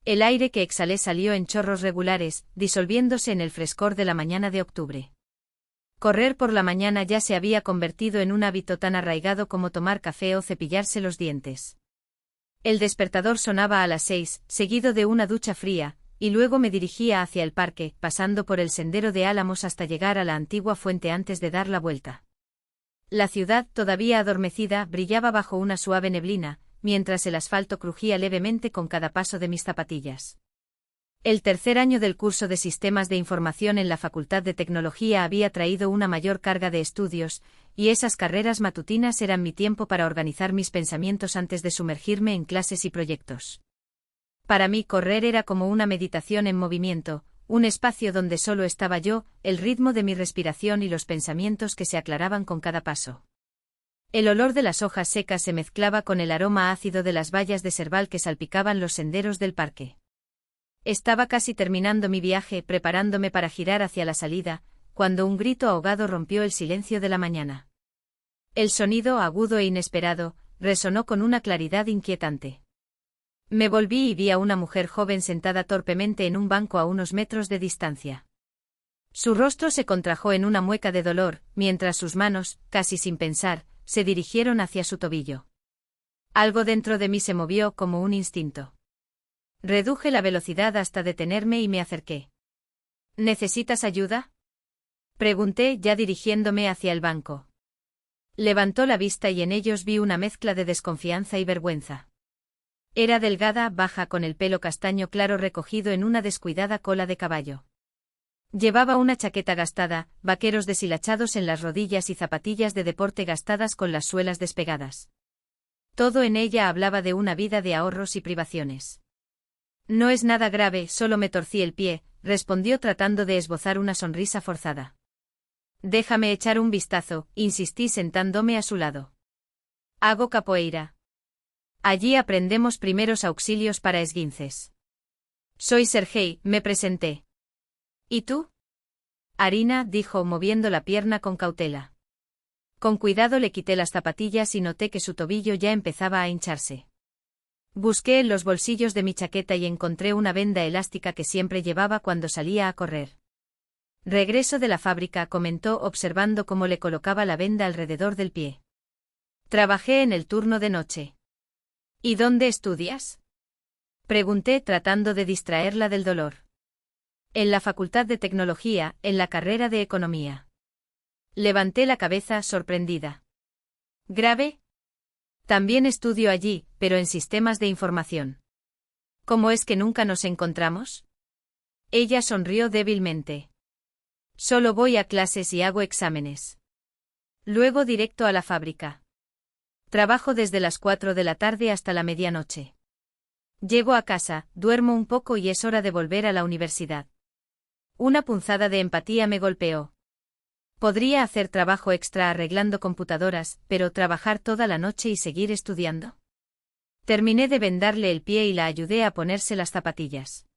El aire que exhalé salió en chorros regulares, disolviéndose en el frescor de la mañana de octubre. Correr por la mañana ya se había convertido en un hábito tan arraigado como tomar café o cepillarse los dientes. El despertador sonaba a las 6, seguido de una ducha fría, y luego me dirigía hacia el parque, pasando por el sendero de Álamos hasta llegar a la antigua fuente antes de dar la vuelta. La ciudad, todavía adormecida, brillaba bajo una suave neblina, mientras el asfalto crujía levemente con cada paso de mis zapatillas. El tercer año del curso de Sistemas de Información en la Facultad de Tecnología había traído una mayor carga de estudios, y esas carreras matutinas eran mi tiempo para organizar mis pensamientos antes de sumergirme en clases y proyectos. Para mí correr era como una meditación en movimiento, un espacio donde solo estaba yo, el ritmo de mi respiración y los pensamientos que se aclaraban con cada paso. El olor de las hojas secas se mezclaba con el aroma ácido de las bayas de serval que salpicaban los senderos del parque. Estaba casi terminando mi viaje, preparándome para girar hacia la salida, cuando un grito ahogado rompió el silencio de la mañana. El sonido, agudo e inesperado, resonó con una claridad inquietante. Me volví y vi a una mujer joven sentada torpemente en un banco a unos metros de distancia. Su rostro se contrajo en una mueca de dolor, mientras sus manos, casi sin pensar, se dirigieron hacia su tobillo. Algo dentro de mí se movió como un instinto. Reduje la velocidad hasta detenerme y me acerqué. ¿Necesitas ayuda?, pregunté, ya dirigiéndome hacia el banco. Levantó la vista y en ellos vi una mezcla de desconfianza y vergüenza. Era delgada, baja, con el pelo castaño claro recogido en una descuidada cola de caballo. Llevaba una chaqueta gastada, vaqueros deshilachados en las rodillas y zapatillas de deporte gastadas con las suelas despegadas. Todo en ella hablaba de una vida de ahorros y privaciones. No es nada grave, solo me torcí el pie, respondió tratando de esbozar una sonrisa forzada. Déjame echar un vistazo, insistí sentándome a su lado. Hago capoeira. Allí aprendemos primeros auxilios para esguinces. Soy Sergei, me presenté. ¿Y tú? Arina, dijo, moviendo la pierna con cautela. Con cuidado le quité las zapatillas y noté que su tobillo ya empezaba a hincharse. Busqué en los bolsillos de mi chaqueta y encontré una venda elástica que siempre llevaba cuando salía a correr. Regreso de la fábrica, comentó, observando cómo le colocaba la venda alrededor del pie. Trabajé en el turno de noche. ¿Y dónde estudias?, pregunté, tratando de distraerla del dolor. En la Facultad de Tecnología, en la carrera de Economía. Levanté la cabeza, sorprendida. ¿Grave? También estudio allí, pero en sistemas de información. ¿Cómo es que nunca nos encontramos? Ella sonrió débilmente. Solo voy a clases y hago exámenes. Luego directo a la fábrica. Trabajo desde las 4 de la tarde hasta la medianoche. Llego a casa, duermo un poco y es hora de volver a la universidad. Una punzada de empatía me golpeó. Podría hacer trabajo extra arreglando computadoras, pero trabajar toda la noche y seguir estudiando. Terminé de vendarle el pie y la ayudé a ponerse las zapatillas.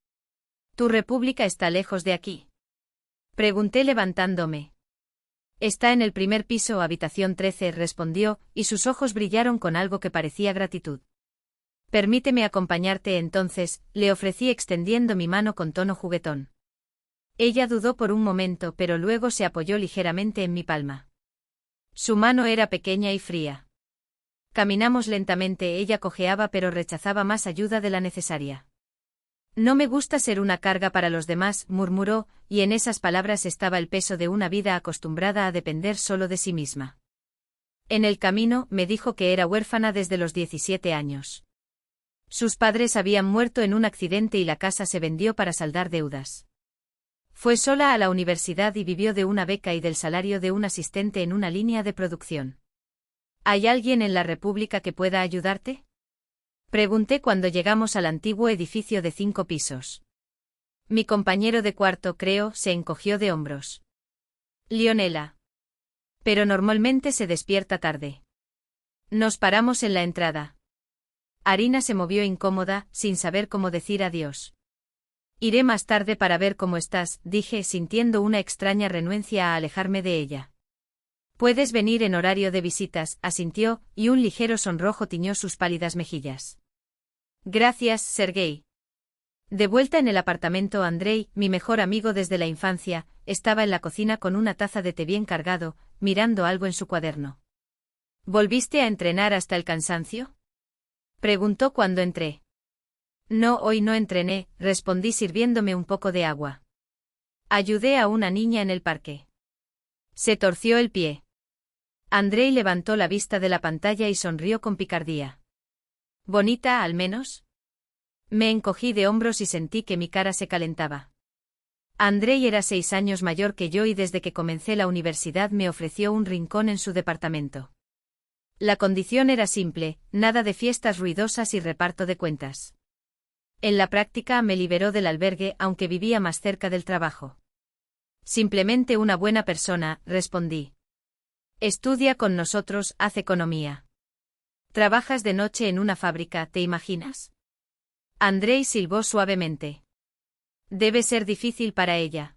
¿Tu república está lejos de aquí?, pregunté levantándome. Está en el primer piso, habitación 13, respondió, y sus ojos brillaron con algo que parecía gratitud. Permíteme acompañarte entonces, le ofrecí extendiendo mi mano con tono juguetón. Ella dudó por un momento, pero luego se apoyó ligeramente en mi palma. Su mano era pequeña y fría. Caminamos lentamente, ella cojeaba pero rechazaba más ayuda de la necesaria. No me gusta ser una carga para los demás, murmuró, y en esas palabras estaba el peso de una vida acostumbrada a depender solo de sí misma. En el camino, me dijo que era huérfana desde los 17 años. Sus padres habían muerto en un accidente y la casa se vendió para saldar deudas. Fue sola a la universidad y vivió de una beca y del salario de un asistente en una línea de producción. ¿Hay alguien en la República que pueda ayudarte?, pregunté cuando llegamos al antiguo edificio de 5 pisos. Mi compañero de cuarto, creo, se encogió de hombros. Leonela. Pero normalmente se despierta tarde. Nos paramos en la entrada. Arina se movió incómoda, sin saber cómo decir adiós. Iré más tarde para ver cómo estás, dije, sintiendo una extraña renuencia a alejarme de ella. Puedes venir en horario de visitas, asintió, y un ligero sonrojo tiñó sus pálidas mejillas. Gracias, Sergei. De vuelta en el apartamento, Andrei, mi mejor amigo desde la infancia, estaba en la cocina con una taza de té bien cargado, mirando algo en su cuaderno. ¿Volviste a entrenar hasta el cansancio?, preguntó cuando entré. No, hoy no entrené, respondí sirviéndome un poco de agua. Ayudé a una niña en el parque. Se torció el pie. Andrei levantó la vista de la pantalla y sonrió con picardía. ¿Bonita, al menos? Me encogí de hombros y sentí que mi cara se calentaba. Andrei era 6 años mayor que yo y desde que comencé la universidad me ofreció un rincón en su departamento. La condición era simple, nada de fiestas ruidosas y reparto de cuentas. En la práctica me liberó del albergue aunque vivía más cerca del trabajo. Simplemente una buena persona, respondí. Estudia con nosotros, haz economía. Trabajas de noche en una fábrica, ¿te imaginas? Andrei silbó suavemente. Debe ser difícil para ella.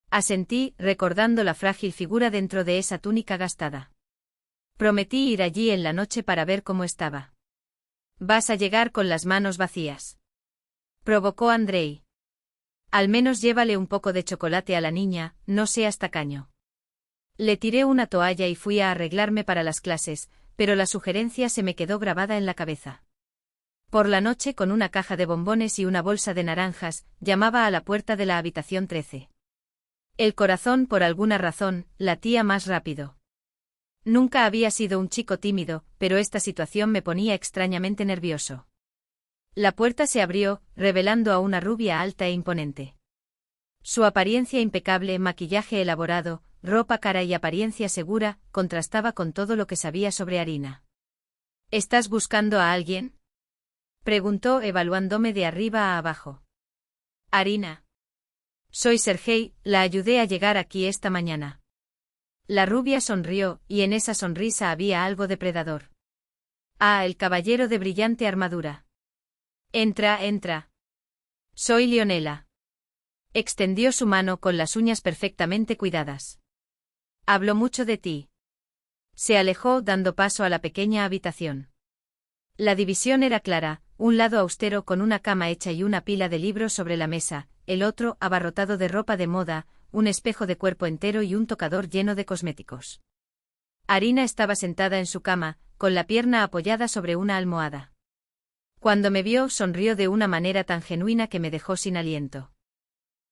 Asentí, recordando la frágil figura dentro de esa túnica gastada. Prometí ir allí en la noche para ver cómo estaba. Vas a llegar con las manos vacías, provocó Andrei. Al menos llévale un poco de chocolate a la niña, no seas tacaño. Le tiré una toalla y fui a arreglarme para las clases, pero la sugerencia se me quedó grabada en la cabeza. Por la noche, con una caja de bombones y una bolsa de naranjas, llamaba a la puerta de la habitación 13. El corazón, por alguna razón, latía más rápido. Nunca había sido un chico tímido, pero esta situación me ponía extrañamente nervioso. La puerta se abrió, revelando a una rubia alta e imponente. Su apariencia impecable, maquillaje elaborado, ropa cara y apariencia segura, contrastaba con todo lo que sabía sobre Arina. ¿Estás buscando a alguien?, preguntó evaluándome de arriba a abajo. Arina. Soy Sergei, la ayudé a llegar aquí esta mañana. La rubia sonrió, y en esa sonrisa había algo depredador. Ah, el caballero de brillante armadura. Entra, entra. Soy Leonela. Extendió su mano con las uñas perfectamente cuidadas. Habló mucho de ti. Se alejó dando paso a la pequeña habitación. La división era clara, un lado austero con una cama hecha y una pila de libros sobre la mesa, el otro abarrotado de ropa de moda, un espejo de cuerpo entero y un tocador lleno de cosméticos. Arina estaba sentada en su cama, con la pierna apoyada sobre una almohada. Cuando me vio, sonrió de una manera tan genuina que me dejó sin aliento.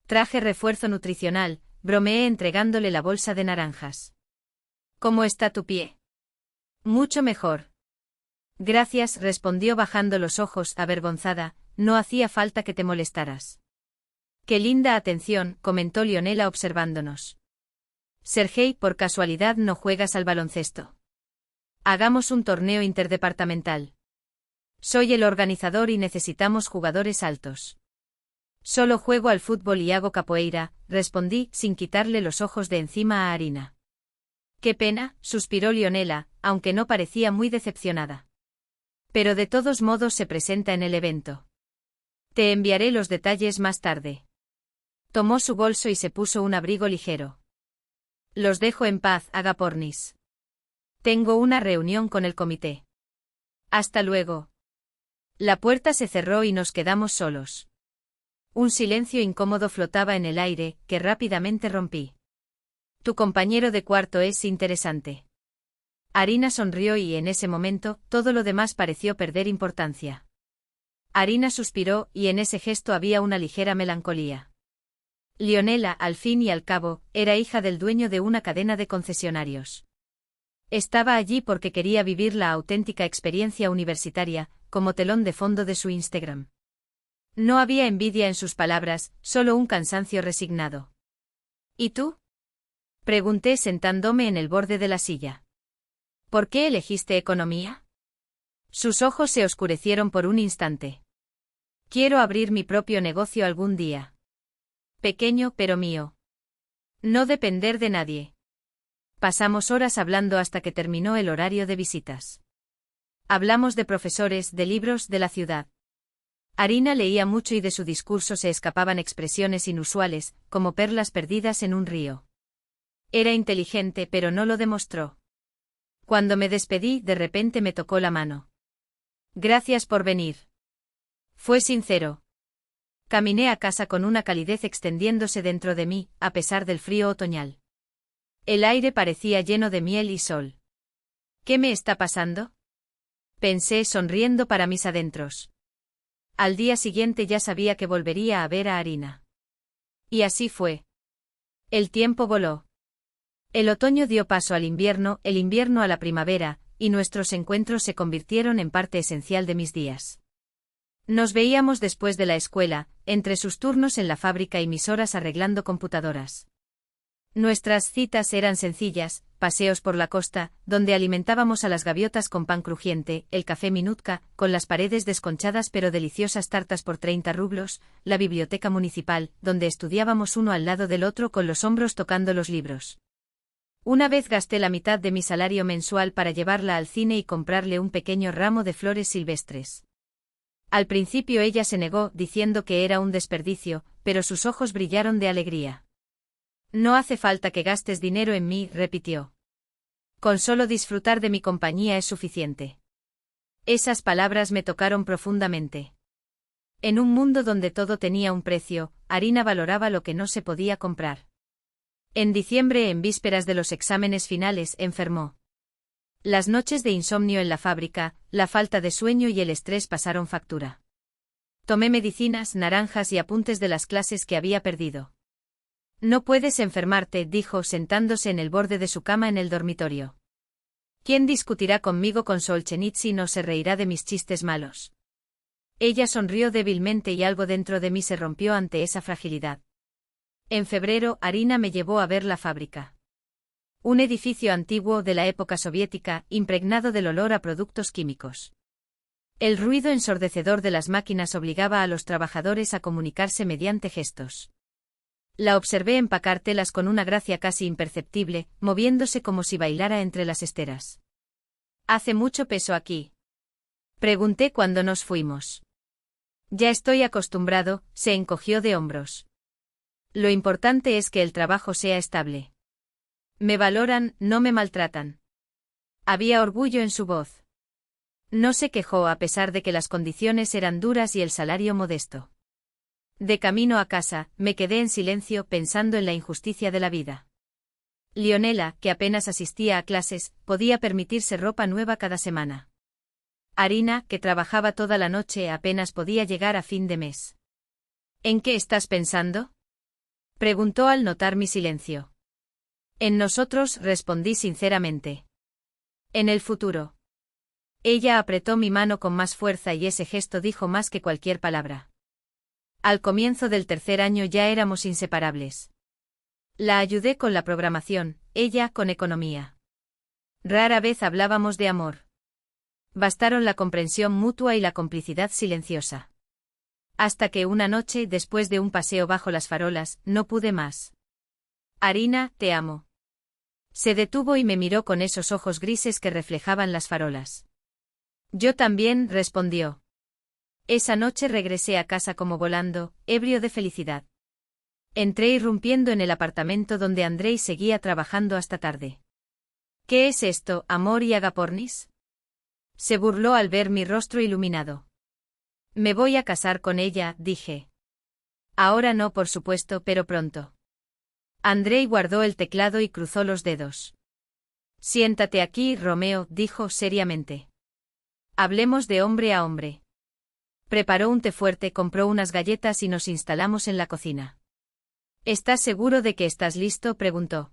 Traje refuerzo nutricional, bromeé entregándole la bolsa de naranjas. ¿Cómo está tu pie? Mucho mejor. Gracias, respondió bajando los ojos, avergonzada, no hacía falta que te molestaras. Qué linda atención, comentó Leonela observándonos. Sergei, por casualidad no juegas al baloncesto. Hagamos un torneo interdepartamental. Soy el organizador y necesitamos jugadores altos. Solo juego al fútbol y hago capoeira, respondí, sin quitarle los ojos de encima a Arina. Qué pena, suspiró Leonela, aunque no parecía muy decepcionada. Pero de todos modos se presenta en el evento. Te enviaré los detalles más tarde. Tomó su bolso y se puso un abrigo ligero. Los dejo en paz, Agapornis. Tengo una reunión con el comité. Hasta luego. La puerta se cerró y nos quedamos solos. Un silencio incómodo flotaba en el aire, que rápidamente rompí. Tu compañero de cuarto es interesante. Arina sonrió y en ese momento, todo lo demás pareció perder importancia. Arina suspiró y en ese gesto había una ligera melancolía. Leonela, al fin y al cabo, era hija del dueño de una cadena de concesionarios. Estaba allí porque quería vivir la auténtica experiencia universitaria, como telón de fondo de su Instagram. No había envidia en sus palabras, solo un cansancio resignado. ¿Y tú?, pregunté sentándome en el borde de la silla. ¿Por qué elegiste economía? Sus ojos se oscurecieron por un instante. Quiero abrir mi propio negocio algún día. Pequeño pero mío. No depender de nadie. Pasamos horas hablando hasta que terminó el horario de visitas. Hablamos de profesores, de libros, de la ciudad. Arina leía mucho y de su discurso se escapaban expresiones inusuales, como perlas perdidas en un río. Era inteligente pero no lo demostró. Cuando me despedí, de repente me tocó la mano. Gracias por venir. Fue sincero. Caminé a casa con una calidez extendiéndose dentro de mí, a pesar del frío otoñal. El aire parecía lleno de miel y sol. ¿Qué me está pasando?, pensé sonriendo para mis adentros. Al día siguiente ya sabía que volvería a ver a Arina. Y así fue. El tiempo voló. El otoño dio paso al invierno, el invierno a la primavera, y nuestros encuentros se convirtieron en parte esencial de mis días. Nos veíamos después de la escuela, entre sus turnos en la fábrica y mis horas arreglando computadoras. Nuestras citas eran sencillas: paseos por la costa, donde alimentábamos a las gaviotas con pan crujiente, el café Minutka, con las paredes desconchadas pero deliciosas tartas por 30 rublos, la biblioteca municipal, donde estudiábamos uno al lado del otro con los hombros tocando los libros. Una vez gasté la mitad de mi salario mensual para llevarla al cine y comprarle un pequeño ramo de flores silvestres. Al principio ella se negó, diciendo que era un desperdicio, pero sus ojos brillaron de alegría. No hace falta que gastes dinero en mí, repitió. Con solo disfrutar de mi compañía es suficiente. Esas palabras me tocaron profundamente. En un mundo donde todo tenía un precio, Arina valoraba lo que no se podía comprar. En diciembre, en vísperas de los exámenes finales, enfermó. Las noches de insomnio en la fábrica, la falta de sueño y el estrés pasaron factura. Tomé medicinas, naranjas y apuntes de las clases que había perdido. No puedes enfermarte, dijo sentándose en el borde de su cama en el dormitorio. ¿Quién discutirá conmigo con Solzhenitsyn o se reirá de mis chistes malos? Ella sonrió débilmente y algo dentro de mí se rompió ante esa fragilidad. En febrero, Arina me llevó a ver la fábrica. Un edificio antiguo de la época soviética, impregnado del olor a productos químicos. El ruido ensordecedor de las máquinas obligaba a los trabajadores a comunicarse mediante gestos. La observé empacar telas con una gracia casi imperceptible, moviéndose como si bailara entre las esteras. ¿Hace mucho peso aquí?, pregunté cuando nos fuimos. Ya estoy acostumbrado, se encogió de hombros. Lo importante es que el trabajo sea estable. Me valoran, no me maltratan. Había orgullo en su voz. No se quejó a pesar de que las condiciones eran duras y el salario modesto. De camino a casa, me quedé en silencio pensando en la injusticia de la vida. Leonela, que apenas asistía a clases, podía permitirse ropa nueva cada semana. Arina, que trabajaba toda la noche, apenas podía llegar a fin de mes. ¿En qué estás pensando?, preguntó al notar mi silencio. En nosotros, respondí sinceramente. En el futuro. Ella apretó mi mano con más fuerza y ese gesto dijo más que cualquier palabra. Al comienzo del tercer año ya éramos inseparables. La ayudé con la programación, ella con economía. Rara vez hablábamos de amor. Bastaron la comprensión mutua y la complicidad silenciosa. Hasta que una noche, después de un paseo bajo las farolas, no pude más. Arina, te amo. Se detuvo y me miró con esos ojos grises que reflejaban las farolas. Yo también, respondió. Esa noche regresé a casa como volando, ebrio de felicidad. Entré irrumpiendo en el apartamento donde Andrei seguía trabajando hasta tarde. ¿Qué es esto, amor y agapornis?, se burló al ver mi rostro iluminado. Me voy a casar con ella, dije. Ahora no, por supuesto, pero pronto. Andrei guardó el teclado y cruzó los dedos. Siéntate aquí, Romeo, dijo seriamente. Hablemos de hombre a hombre. Preparó un té fuerte, compró unas galletas y nos instalamos en la cocina. ¿Estás seguro de que estás listo?, preguntó.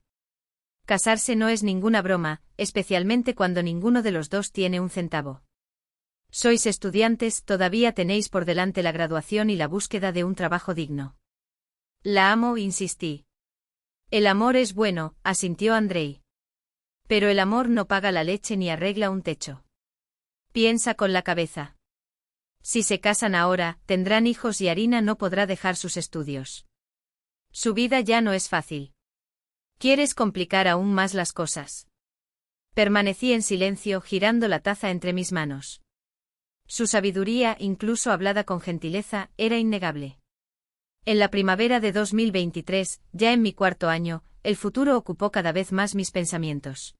Casarse no es ninguna broma, especialmente cuando ninguno de los dos tiene un centavo. Sois estudiantes, todavía tenéis por delante la graduación y la búsqueda de un trabajo digno. La amo, insistí. El amor es bueno, asintió Andrei. Pero el amor no paga la leche ni arregla un techo. Piensa con la cabeza. Si se casan ahora, tendrán hijos y Arina no podrá dejar sus estudios. Su vida ya no es fácil. ¿Quieres complicar aún más las cosas? Permanecí en silencio, girando la taza entre mis manos. Su sabiduría, incluso hablada con gentileza, era innegable. En la primavera de 2023, ya en mi cuarto año, el futuro ocupó cada vez más mis pensamientos.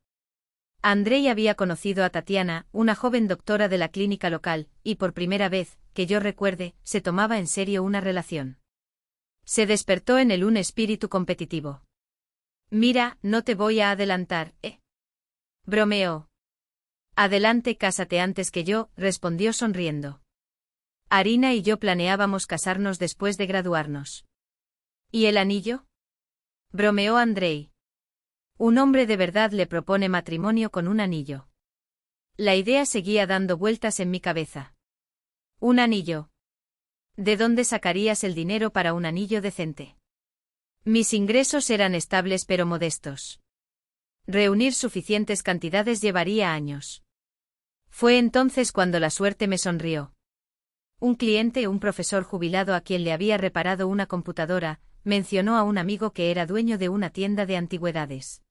Andrei había conocido a Tatiana, una joven doctora de la clínica local, y por primera vez, que yo recuerde, se tomaba en serio una relación. Se despertó en él un espíritu competitivo. Mira, no te voy a adelantar, ¿eh? Bromeó. Adelante, cásate antes que yo, respondió sonriendo. Arina y yo planeábamos casarnos después de graduarnos. ¿Y el anillo? Bromeó Andrei. Un hombre de verdad le propone matrimonio con un anillo. La idea seguía dando vueltas en mi cabeza. ¿Un anillo? ¿De dónde sacarías el dinero para un anillo decente? Mis ingresos eran estables pero modestos. Reunir suficientes cantidades llevaría años. Fue entonces cuando la suerte me sonrió. Un cliente, un profesor jubilado a quien le había reparado una computadora, mencionó a un amigo que era dueño de una tienda de antigüedades.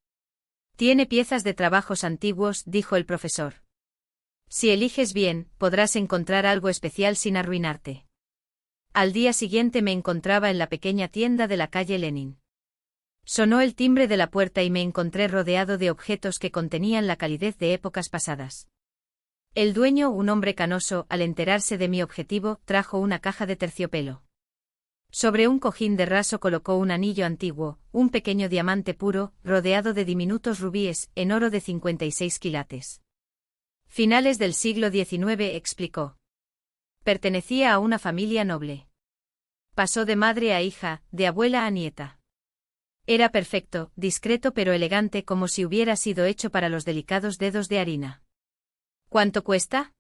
Tiene piezas de trabajos antiguos, dijo el profesor. Si eliges bien, podrás encontrar algo especial sin arruinarte. Al día siguiente me encontraba en la pequeña tienda de la calle Lenin. Sonó el timbre de la puerta y me encontré rodeado de objetos que contenían la calidez de épocas pasadas. El dueño, un hombre canoso, al enterarse de mi objetivo, trajo una caja de terciopelo. Sobre un cojín de raso colocó un anillo antiguo, un pequeño diamante puro, rodeado de diminutos rubíes, en oro de 56 quilates. Finales del siglo XIX, explicó. Pertenecía a una familia noble. Pasó de madre a hija, de abuela a nieta. Era perfecto, discreto pero elegante como si hubiera sido hecho para los delicados dedos de Arina. ¿Cuánto cuesta?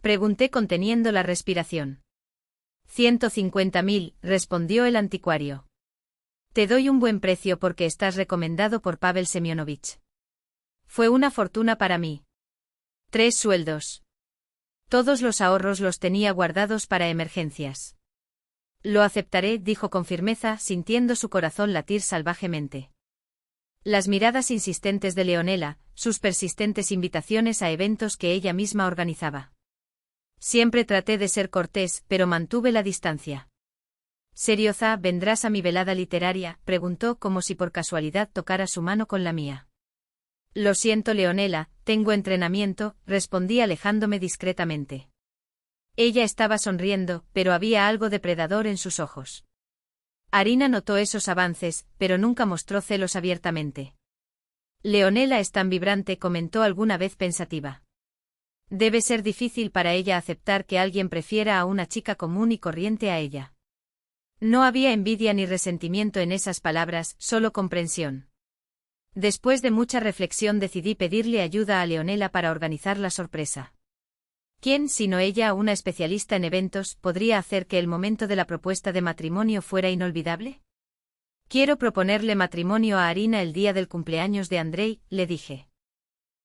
Pregunté conteniendo la respiración. 150.000, respondió el anticuario. Te doy un buen precio porque estás recomendado por Pavel Semyonovich. Fue una fortuna para mí. 3 sueldos. Todos los ahorros los tenía guardados para emergencias. Lo aceptaré, dijo con firmeza, sintiendo su corazón latir salvajemente. Las miradas insistentes de Leonela, sus persistentes invitaciones a eventos que ella misma organizaba. Siempre traté de ser cortés, pero mantuve la distancia. «Serioza, ¿vendrás a mi velada literaria?», preguntó como si por casualidad tocara su mano con la mía. «Lo siento, Leonela, tengo entrenamiento», respondí alejándome discretamente. Ella estaba sonriendo, pero había algo depredador en sus ojos. Arina notó esos avances, pero nunca mostró celos abiertamente. «Leonela es tan vibrante», comentó alguna vez pensativa. Debe ser difícil para ella aceptar que alguien prefiera a una chica común y corriente a ella. No había envidia ni resentimiento en esas palabras, solo comprensión. Después de mucha reflexión decidí pedirle ayuda a Leonela para organizar la sorpresa. ¿Quién, sino ella, una especialista en eventos, podría hacer que el momento de la propuesta de matrimonio fuera inolvidable? Quiero proponerle matrimonio a Arina el día del cumpleaños de Andrei, le dije.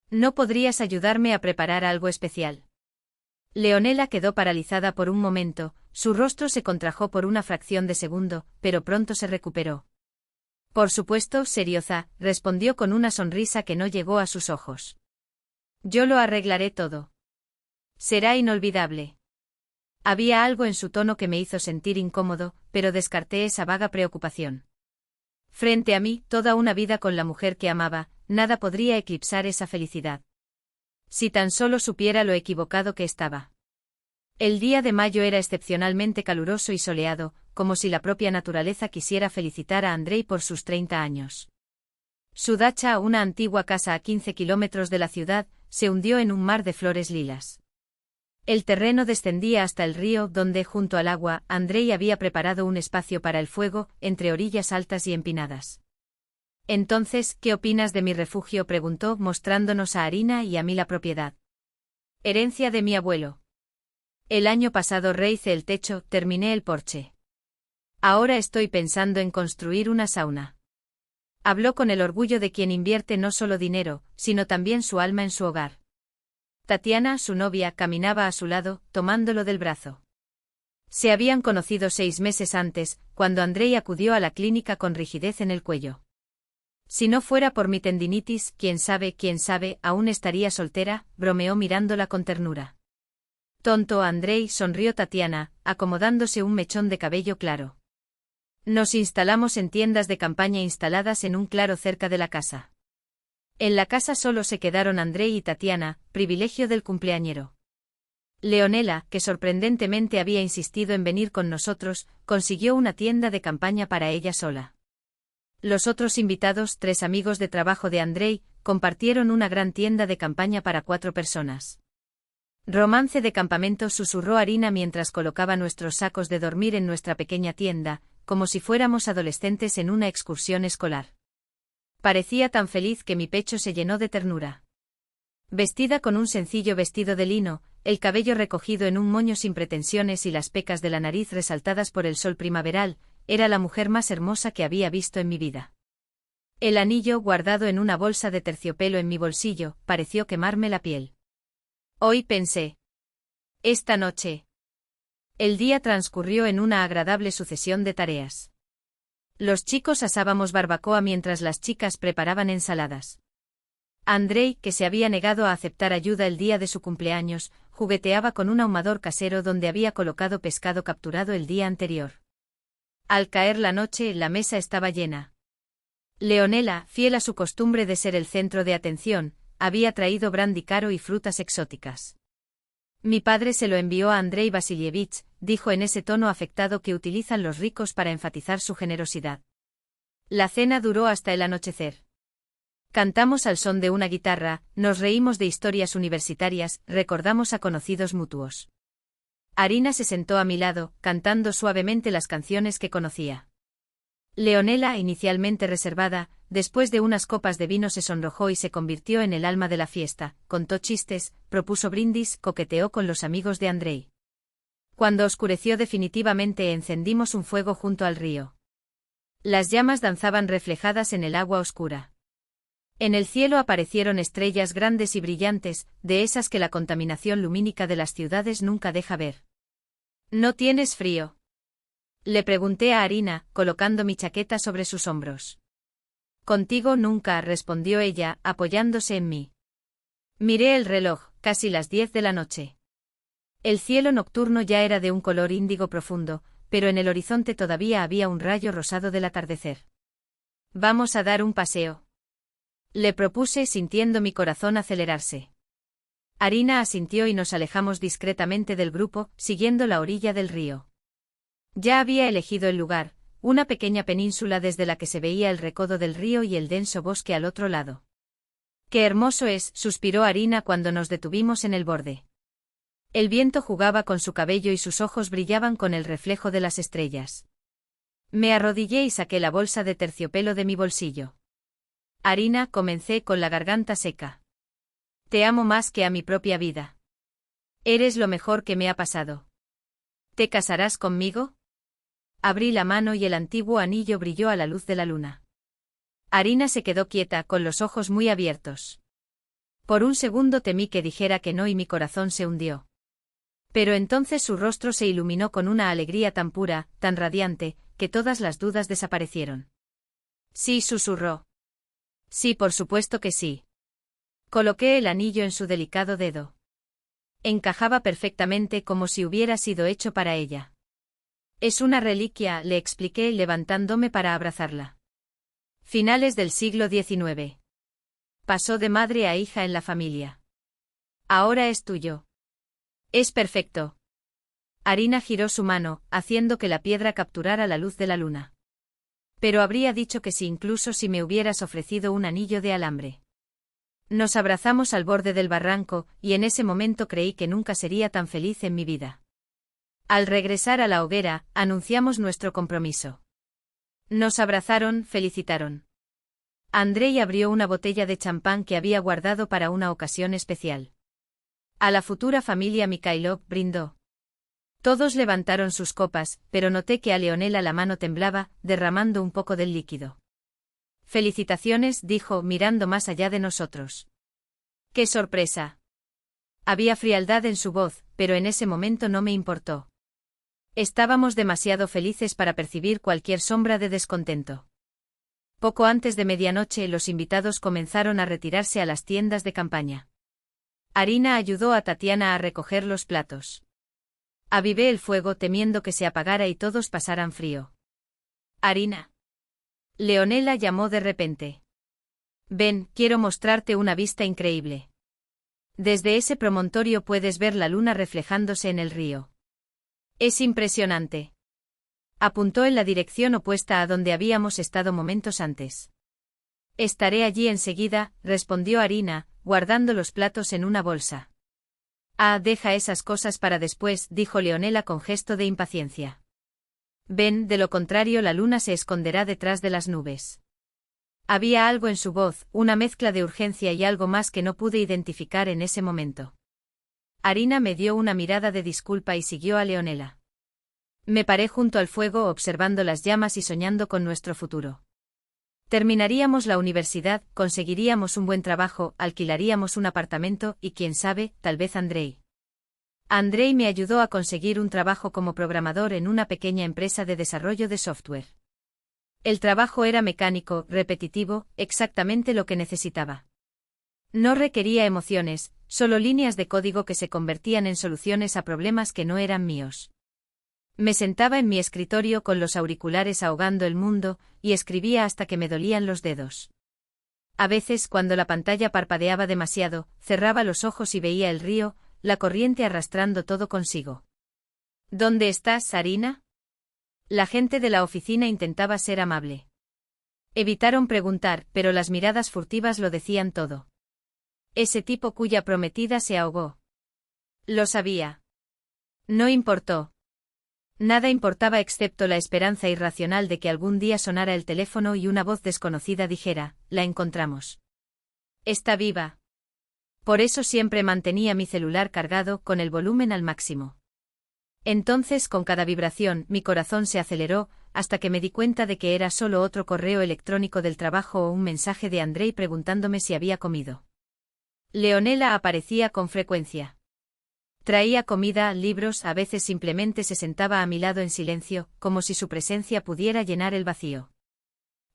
¿No podrías ayudarme a preparar algo especial? Leonela quedó paralizada por un momento, su rostro se contrajo por una fracción de segundo, pero pronto se recuperó. Por supuesto, Serioza, respondió con una sonrisa que no llegó a sus ojos. Yo lo arreglaré todo. Será inolvidable. Había algo en su tono que me hizo sentir incómodo, pero descarté esa vaga preocupación. Frente a mí, toda una vida con la mujer que amaba, nada podría eclipsar esa felicidad. Si tan solo supiera lo equivocado que estaba. El día de mayo era excepcionalmente caluroso y soleado, como si la propia naturaleza quisiera felicitar a Andrei por sus 30 años. Su dacha, una antigua casa a 15 kilómetros de la ciudad, se hundió en un mar de flores lilas. El terreno descendía hasta el río donde, junto al agua, Andrei había preparado un espacio para el fuego, entre orillas altas y empinadas. «Entonces, ¿qué opinas de mi refugio?», preguntó, mostrándonos a Arina y a mí la propiedad. «Herencia de mi abuelo. El año pasado rehice el techo, terminé el porche. Ahora estoy pensando en construir una sauna». Habló con el orgullo de quien invierte no solo dinero, sino también su alma en su hogar. Tatiana, su novia, caminaba a su lado, tomándolo del brazo. Se habían conocido 6 meses antes, cuando Andrei acudió a la clínica con rigidez en el cuello. Si no fuera por mi tendinitis, quién sabe, aún estaría soltera, bromeó mirándola con ternura. Tonto, Andrei, sonrió Tatiana, acomodándose un mechón de cabello claro. Nos instalamos en tiendas de campaña instaladas en un claro cerca de la casa. En la casa solo se quedaron Andrei y Tatiana, privilegio del cumpleañero. Leonela, que sorprendentemente había insistido en venir con nosotros, consiguió una tienda de campaña para ella sola. Los otros invitados, 3 amigos de trabajo de Andrei, compartieron una gran tienda de campaña para 4 personas. Romance de campamento, susurró Arina mientras colocaba nuestros sacos de dormir en nuestra pequeña tienda, como si fuéramos adolescentes en una excursión escolar. Parecía tan feliz que mi pecho se llenó de ternura. Vestida con un sencillo vestido de lino, el cabello recogido en un moño sin pretensiones y las pecas de la nariz resaltadas por el sol primaveral, era la mujer más hermosa que había visto en mi vida. El anillo, guardado en una bolsa de terciopelo en mi bolsillo, pareció quemarme la piel. Hoy pensé. Esta noche. El día transcurrió en una agradable sucesión de tareas. Los chicos asábamos barbacoa mientras las chicas preparaban ensaladas. Andrei, que se había negado a aceptar ayuda el día de su cumpleaños, jugueteaba con un ahumador casero donde había colocado pescado capturado el día anterior. Al caer la noche, la mesa estaba llena. Leonela, fiel a su costumbre de ser el centro de atención, había traído brandy caro y frutas exóticas. Mi padre se lo envió a Andrei Vasilievich, dijo en ese tono afectado que utilizan los ricos para enfatizar su generosidad. La cena duró hasta el anochecer. Cantamos al son de una guitarra, nos reímos de historias universitarias, recordamos a conocidos mutuos. Arina se sentó a mi lado, cantando suavemente las canciones que conocía. Leonela, inicialmente reservada, después de unas copas de vino se sonrojó y se convirtió en el alma de la fiesta, contó chistes, propuso brindis, coqueteó con los amigos de Andrei. Cuando oscureció definitivamente encendimos un fuego junto al río. Las llamas danzaban reflejadas en el agua oscura. En el cielo aparecieron estrellas grandes y brillantes, de esas que la contaminación lumínica de las ciudades nunca deja ver. ¿No tienes frío?, le pregunté a Arina, colocando mi chaqueta sobre sus hombros. Contigo nunca, respondió ella, apoyándose en mí. Miré el reloj, casi las 10 de la noche. El cielo nocturno ya era de un color índigo profundo, pero en el horizonte todavía había un rayo rosado del atardecer. Vamos a dar un paseo. Le propuse sintiendo mi corazón acelerarse. Arina asintió y nos alejamos discretamente del grupo, siguiendo la orilla del río. Ya había elegido el lugar, una pequeña península desde la que se veía el recodo del río y el denso bosque al otro lado. «Qué hermoso es», suspiró Arina cuando nos detuvimos en el borde. El viento jugaba con su cabello y sus ojos brillaban con el reflejo de las estrellas. Me arrodillé y saqué la bolsa de terciopelo de mi bolsillo. Arina, comencé con la garganta seca. Te amo más que a mi propia vida. Eres lo mejor que me ha pasado. ¿Te casarás conmigo? Abrí la mano y el antiguo anillo brilló a la luz de la luna. Arina se quedó quieta, con los ojos muy abiertos. Por un segundo temí que dijera que no y mi corazón se hundió. Pero entonces su rostro se iluminó con una alegría tan pura, tan radiante, que todas las dudas desaparecieron. Sí, susurró. Sí, por supuesto que sí. Coloqué el anillo en su delicado dedo. Encajaba perfectamente como si hubiera sido hecho para ella. Es una reliquia, le expliqué levantándome para abrazarla. Finales del siglo XIX. Pasó de madre a hija en la familia. Ahora es tuyo. Es perfecto. Arina giró su mano, haciendo que la piedra capturara la luz de la luna. Pero habría dicho que sí incluso si me hubieras ofrecido un anillo de alambre. Nos abrazamos al borde del barranco, y en ese momento creí que nunca sería tan feliz en mi vida. Al regresar a la hoguera, anunciamos nuestro compromiso. Nos abrazaron, felicitaron. Andrei abrió una botella de champán que había guardado para una ocasión especial. A la futura familia Mikhailov brindó. Todos levantaron sus copas, pero noté que a Leonela la mano temblaba, derramando un poco del líquido. Felicitaciones, dijo, mirando más allá de nosotros. ¡Qué sorpresa! Había frialdad en su voz, pero en ese momento no me importó. Estábamos demasiado felices para percibir cualquier sombra de descontento. Poco antes de medianoche los invitados comenzaron a retirarse a las tiendas de campaña. Arina ayudó a Tatiana a recoger los platos. Avivé el fuego temiendo que se apagara y todos pasaran frío. Arina. Leonela llamó de repente. Ven, quiero mostrarte una vista increíble. Desde ese promontorio puedes ver la luna reflejándose en el río. Es impresionante. Apuntó en la dirección opuesta a donde habíamos estado momentos antes. Estaré allí enseguida, respondió Arina, guardando los platos en una bolsa. Ah, deja esas cosas para después, dijo Leonela con gesto de impaciencia. Ven, de lo contrario la luna se esconderá detrás de las nubes. Había algo en su voz, una mezcla de urgencia y algo más que no pude identificar en ese momento. Arina me dio una mirada de disculpa y siguió a Leonela. Me paré junto al fuego observando las llamas y soñando con nuestro futuro. Terminaríamos la universidad, conseguiríamos un buen trabajo, alquilaríamos un apartamento y quién sabe, tal vez Andrei. Andrei me ayudó a conseguir un trabajo como programador en una pequeña empresa de desarrollo de software. El trabajo era mecánico, repetitivo, exactamente lo que necesitaba. No requería emociones, solo líneas de código que se convertían en soluciones a problemas que no eran míos. Me sentaba en mi escritorio con los auriculares ahogando el mundo, y escribía hasta que me dolían los dedos. A veces, cuando la pantalla parpadeaba demasiado, cerraba los ojos y veía el río, la corriente arrastrando todo consigo. ¿Dónde estás, Arina? La gente de la oficina intentaba ser amable. Evitaron preguntar, pero las miradas furtivas lo decían todo. Ese tipo cuya prometida se ahogó. Lo sabía. No importó. Nada importaba excepto la esperanza irracional de que algún día sonara el teléfono y una voz desconocida dijera, la encontramos. Está viva. Por eso siempre mantenía mi celular cargado con el volumen al máximo. Entonces, con cada vibración, mi corazón se aceleró, hasta que me di cuenta de que era solo otro correo electrónico del trabajo o un mensaje de Andrei preguntándome si había comido. Leonela aparecía con frecuencia. Traía comida, libros, a veces simplemente se sentaba a mi lado en silencio, como si su presencia pudiera llenar el vacío.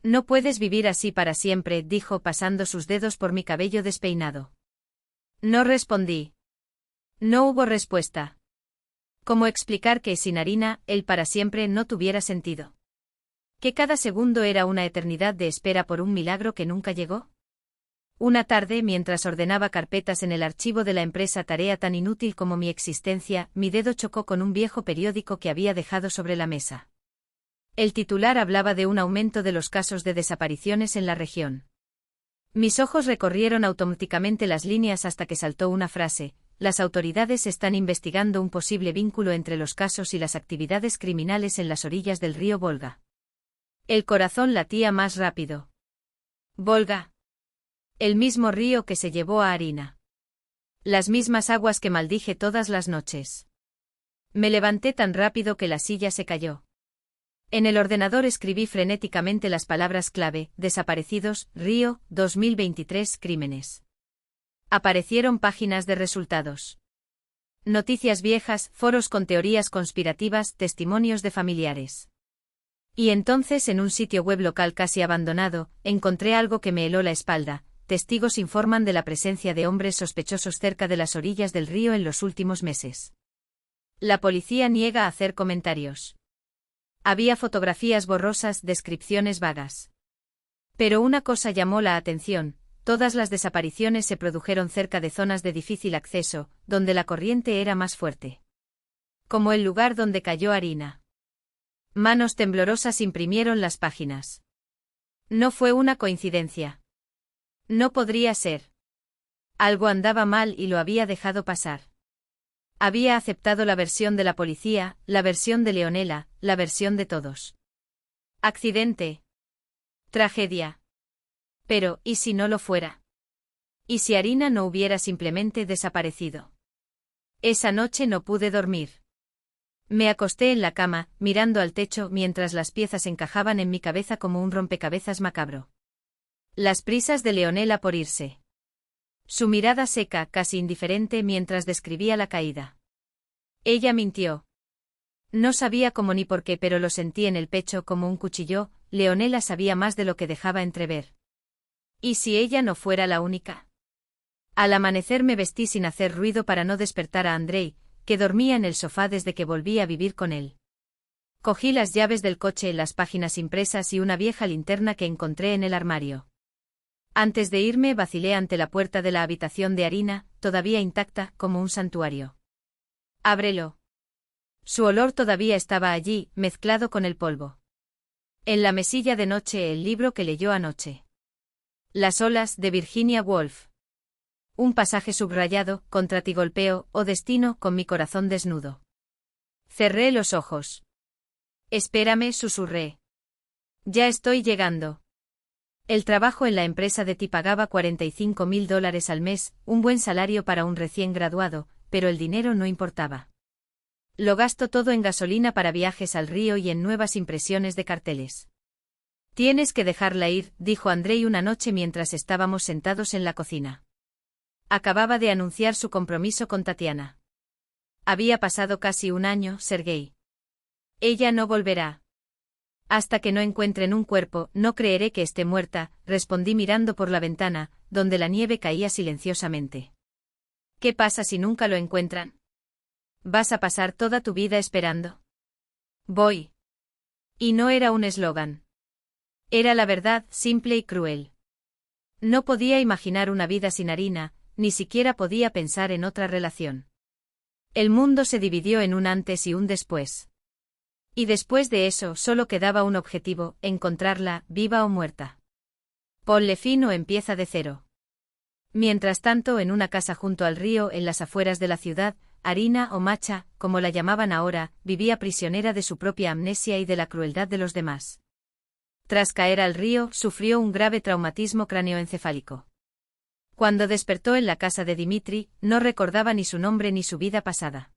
No puedes vivir así para siempre, dijo pasando sus dedos por mi cabello despeinado. No respondí. No hubo respuesta. ¿Cómo explicar que sin Arina, el para siempre no tuviera sentido? ¿Que cada segundo era una eternidad de espera por un milagro que nunca llegó? Una tarde, mientras ordenaba carpetas en el archivo de la empresa, tarea tan inútil como mi existencia, mi dedo chocó con un viejo periódico que había dejado sobre la mesa. El titular hablaba de un aumento de los casos de desapariciones en la región. Mis ojos recorrieron automáticamente las líneas hasta que saltó una frase: las autoridades están investigando un posible vínculo entre los casos y las actividades criminales en las orillas del río Volga. El corazón latía más rápido. Volga. El mismo río que se llevó a Arina. Las mismas aguas que maldije todas las noches. Me levanté tan rápido que la silla se cayó. En el ordenador escribí frenéticamente las palabras clave: desaparecidos, río, 2023, crímenes. Aparecieron páginas de resultados. Noticias viejas, foros con teorías conspirativas, testimonios de familiares. Y entonces, en un sitio web local casi abandonado, encontré algo que me heló la espalda. Testigos informan de la presencia de hombres sospechosos cerca de las orillas del río en los últimos meses. La policía niega hacer comentarios. Había fotografías borrosas, descripciones vagas. Pero una cosa llamó la atención: todas las desapariciones se produjeron cerca de zonas de difícil acceso, donde la corriente era más fuerte. Como el lugar donde cayó Arina. Manos temblorosas imprimieron las páginas. No fue una coincidencia. No podría ser. Algo andaba mal y lo había dejado pasar. Había aceptado la versión de la policía, la versión de Leonela, la versión de todos. Accidente. Tragedia. Pero, ¿y si no lo fuera? ¿Y si Arina no hubiera simplemente desaparecido? Esa noche no pude dormir. Me acosté en la cama, mirando al techo mientras las piezas encajaban en mi cabeza como un rompecabezas macabro. Las prisas de Leonela por irse. Su mirada seca, casi indiferente mientras describía la caída. Ella mintió. No sabía cómo ni por qué, pero lo sentí en el pecho como un cuchillo. Leonela sabía más de lo que dejaba entrever. ¿Y si ella no fuera la única? Al amanecer me vestí sin hacer ruido para no despertar a Andrei, que dormía en el sofá desde que volví a vivir con él. Cogí las llaves del coche, las páginas impresas y una vieja linterna que encontré en el armario. Antes de irme vacilé ante la puerta de la habitación de Arina, todavía intacta, como un santuario. Ábrelo. Su olor todavía estaba allí, mezclado con el polvo. En la mesilla de noche el libro que leyó anoche. Las olas, de Virginia Woolf. Un pasaje subrayado, contra ti golpeo, oh destino, con mi corazón desnudo. Cerré los ojos. Espérame, susurré. Ya estoy llegando. El trabajo en la empresa de ti pagaba $45.000 al mes, un buen salario para un recién graduado, pero el dinero no importaba. Lo gasto todo en gasolina para viajes al río y en nuevas impresiones de carteles. Tienes que dejarla ir, dijo Andrei una noche mientras estábamos sentados en la cocina. Acababa de anunciar su compromiso con Tatiana. Había pasado casi un año, Sergei. Ella no volverá. Hasta que no encuentren un cuerpo, no creeré que esté muerta, respondí mirando por la ventana, donde la nieve caía silenciosamente. ¿Qué pasa si nunca lo encuentran? ¿Vas a pasar toda tu vida esperando? Voy. Y no era un eslogan. Era la verdad, simple y cruel. No podía imaginar una vida sin Arina, ni siquiera podía pensar en otra relación. El mundo se dividió en un antes y un después. Y después de eso solo quedaba un objetivo, encontrarla, viva o muerta. Ponle fin o empieza de cero. Mientras tanto, en una casa junto al río en las afueras de la ciudad, Arina o Macha, como la llamaban ahora, vivía prisionera de su propia amnesia y de la crueldad de los demás. Tras caer al río, sufrió un grave traumatismo cráneoencefálico. Cuando despertó en la casa de Dimitri, no recordaba ni su nombre ni su vida pasada.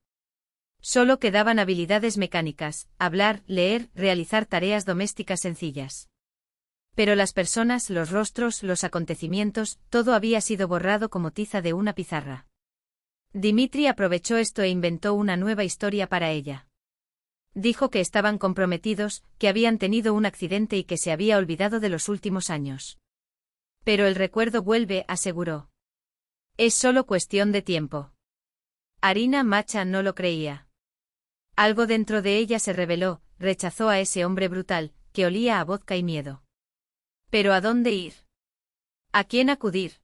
Solo quedaban habilidades mecánicas, hablar, leer, realizar tareas domésticas sencillas. Pero las personas, los rostros, los acontecimientos, todo había sido borrado como tiza de una pizarra. Dimitri aprovechó esto e inventó una nueva historia para ella. Dijo que estaban comprometidos, que habían tenido un accidente y que se había olvidado de los últimos años. Pero el recuerdo vuelve, aseguró. Es solo cuestión de tiempo. Arina Macha no lo creía. Algo dentro de ella se rebeló, rechazó a ese hombre brutal, que olía a vodka y miedo. ¿Pero a dónde ir? ¿A quién acudir?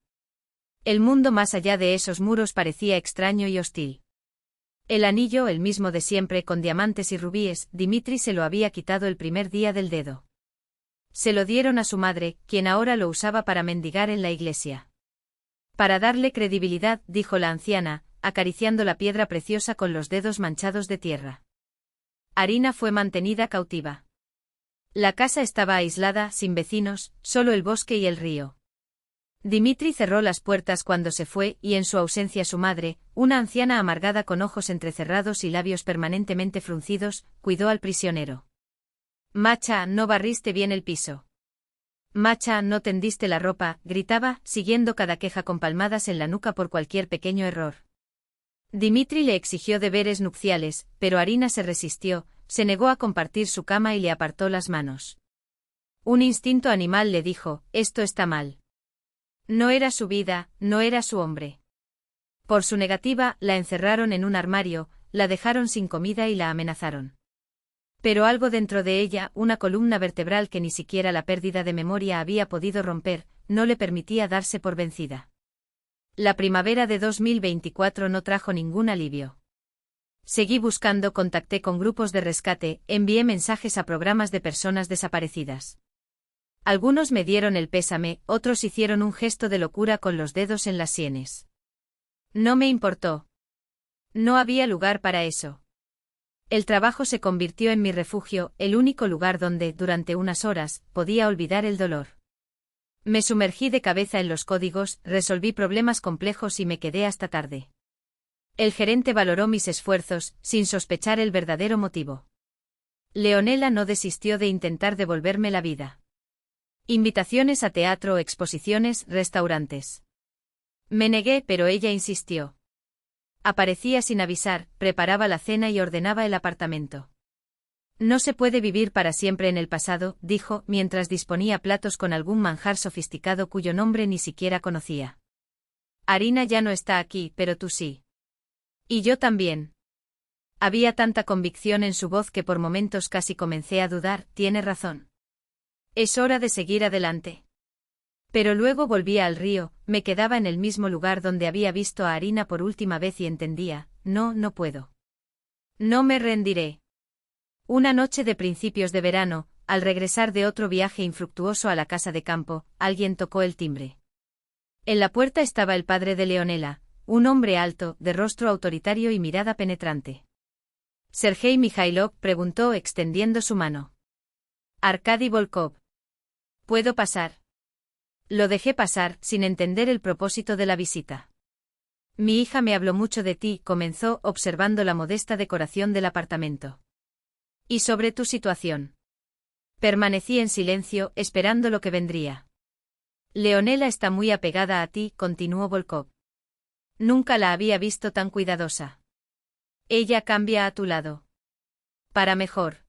El mundo más allá de esos muros parecía extraño y hostil. El anillo, el mismo de siempre con diamantes y rubíes, Dimitri se lo había quitado el primer día del dedo. Se lo dieron a su madre, quien ahora lo usaba para mendigar en la iglesia. Para darle credibilidad, dijo la anciana, acariciando la piedra preciosa con los dedos manchados de tierra. Arina fue mantenida cautiva. La casa estaba aislada, sin vecinos, solo el bosque y el río. Dimitri cerró las puertas cuando se fue y en su ausencia su madre, una anciana amargada con ojos entrecerrados y labios permanentemente fruncidos, cuidó al prisionero. Macha, no barriste bien el piso. Macha, no tendiste la ropa, gritaba, siguiendo cada queja con palmadas en la nuca por cualquier pequeño error. Dimitri le exigió deberes nupciales, pero Arina se resistió, se negó a compartir su cama y le apartó las manos. Un instinto animal le dijo, esto está mal. No era su vida, no era su hombre. Por su negativa, la encerraron en un armario, la dejaron sin comida y la amenazaron. Pero algo dentro de ella, una columna vertebral que ni siquiera la pérdida de memoria había podido romper, no le permitía darse por vencida. La primavera de 2024 no trajo ningún alivio. Seguí buscando, contacté con grupos de rescate, envié mensajes a programas de personas desaparecidas. Algunos me dieron el pésame, otros hicieron un gesto de locura con los dedos en las sienes. No me importó. No había lugar para eso. El trabajo se convirtió en mi refugio, el único lugar donde, durante unas horas, podía olvidar el dolor. Me sumergí de cabeza en los códigos, resolví problemas complejos y me quedé hasta tarde. El gerente valoró mis esfuerzos, sin sospechar el verdadero motivo. Leonela no desistió de intentar devolverme la vida. Invitaciones a teatro, exposiciones, restaurantes. Me negué, pero ella insistió. Aparecía sin avisar, preparaba la cena y ordenaba el apartamento. No se puede vivir para siempre en el pasado, dijo, mientras disponía platos con algún manjar sofisticado cuyo nombre ni siquiera conocía. Arina ya no está aquí, pero tú sí. Y yo también. Había tanta convicción en su voz que por momentos casi comencé a dudar, tiene razón. Es hora de seguir adelante. Pero luego volvía al río, me quedaba en el mismo lugar donde había visto a Arina por última vez y entendía, no puedo. No me rendiré. Una noche de principios de verano, al regresar de otro viaje infructuoso a la casa de campo, alguien tocó el timbre. En la puerta estaba el padre de Leonela, un hombre alto, de rostro autoritario y mirada penetrante. Sergei Mijailov preguntó extendiendo su mano. Arkady Volkov. ¿Puedo pasar? Lo dejé pasar, sin entender el propósito de la visita. Mi hija me habló mucho de ti, comenzó observando la modesta decoración del apartamento. ¿Y sobre tu situación? Permanecí en silencio, esperando lo que vendría. Leonela está muy apegada a ti, continuó Volkov. Nunca la había visto tan cuidadosa. Ella cambia a tu lado. Para mejor.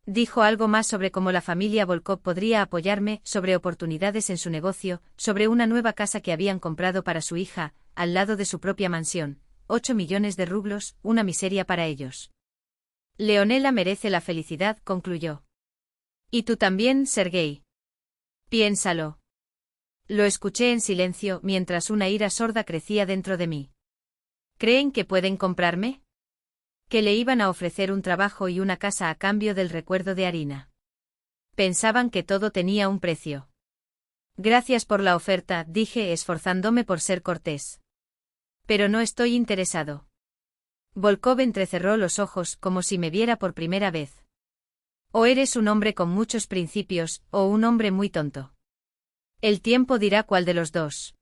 Dijo algo más sobre cómo la familia Volkov podría apoyarme, sobre oportunidades en su negocio, sobre una nueva casa que habían comprado para su hija, al lado de su propia mansión, 8 millones de rublos, una miseria para ellos. Leonela merece la felicidad, concluyó. Y tú también, Sergei. Piénsalo. Lo escuché en silencio mientras una ira sorda crecía dentro de mí. ¿Creen que pueden comprarme? Que le iban a ofrecer un trabajo y una casa a cambio del recuerdo de Arina. Pensaban que todo tenía un precio. Gracias por la oferta, dije esforzándome por ser cortés. Pero no estoy interesado. Volkov entrecerró los ojos como si me viera por primera vez. O eres un hombre con muchos principios, o un hombre muy tonto. El tiempo dirá cuál de los dos.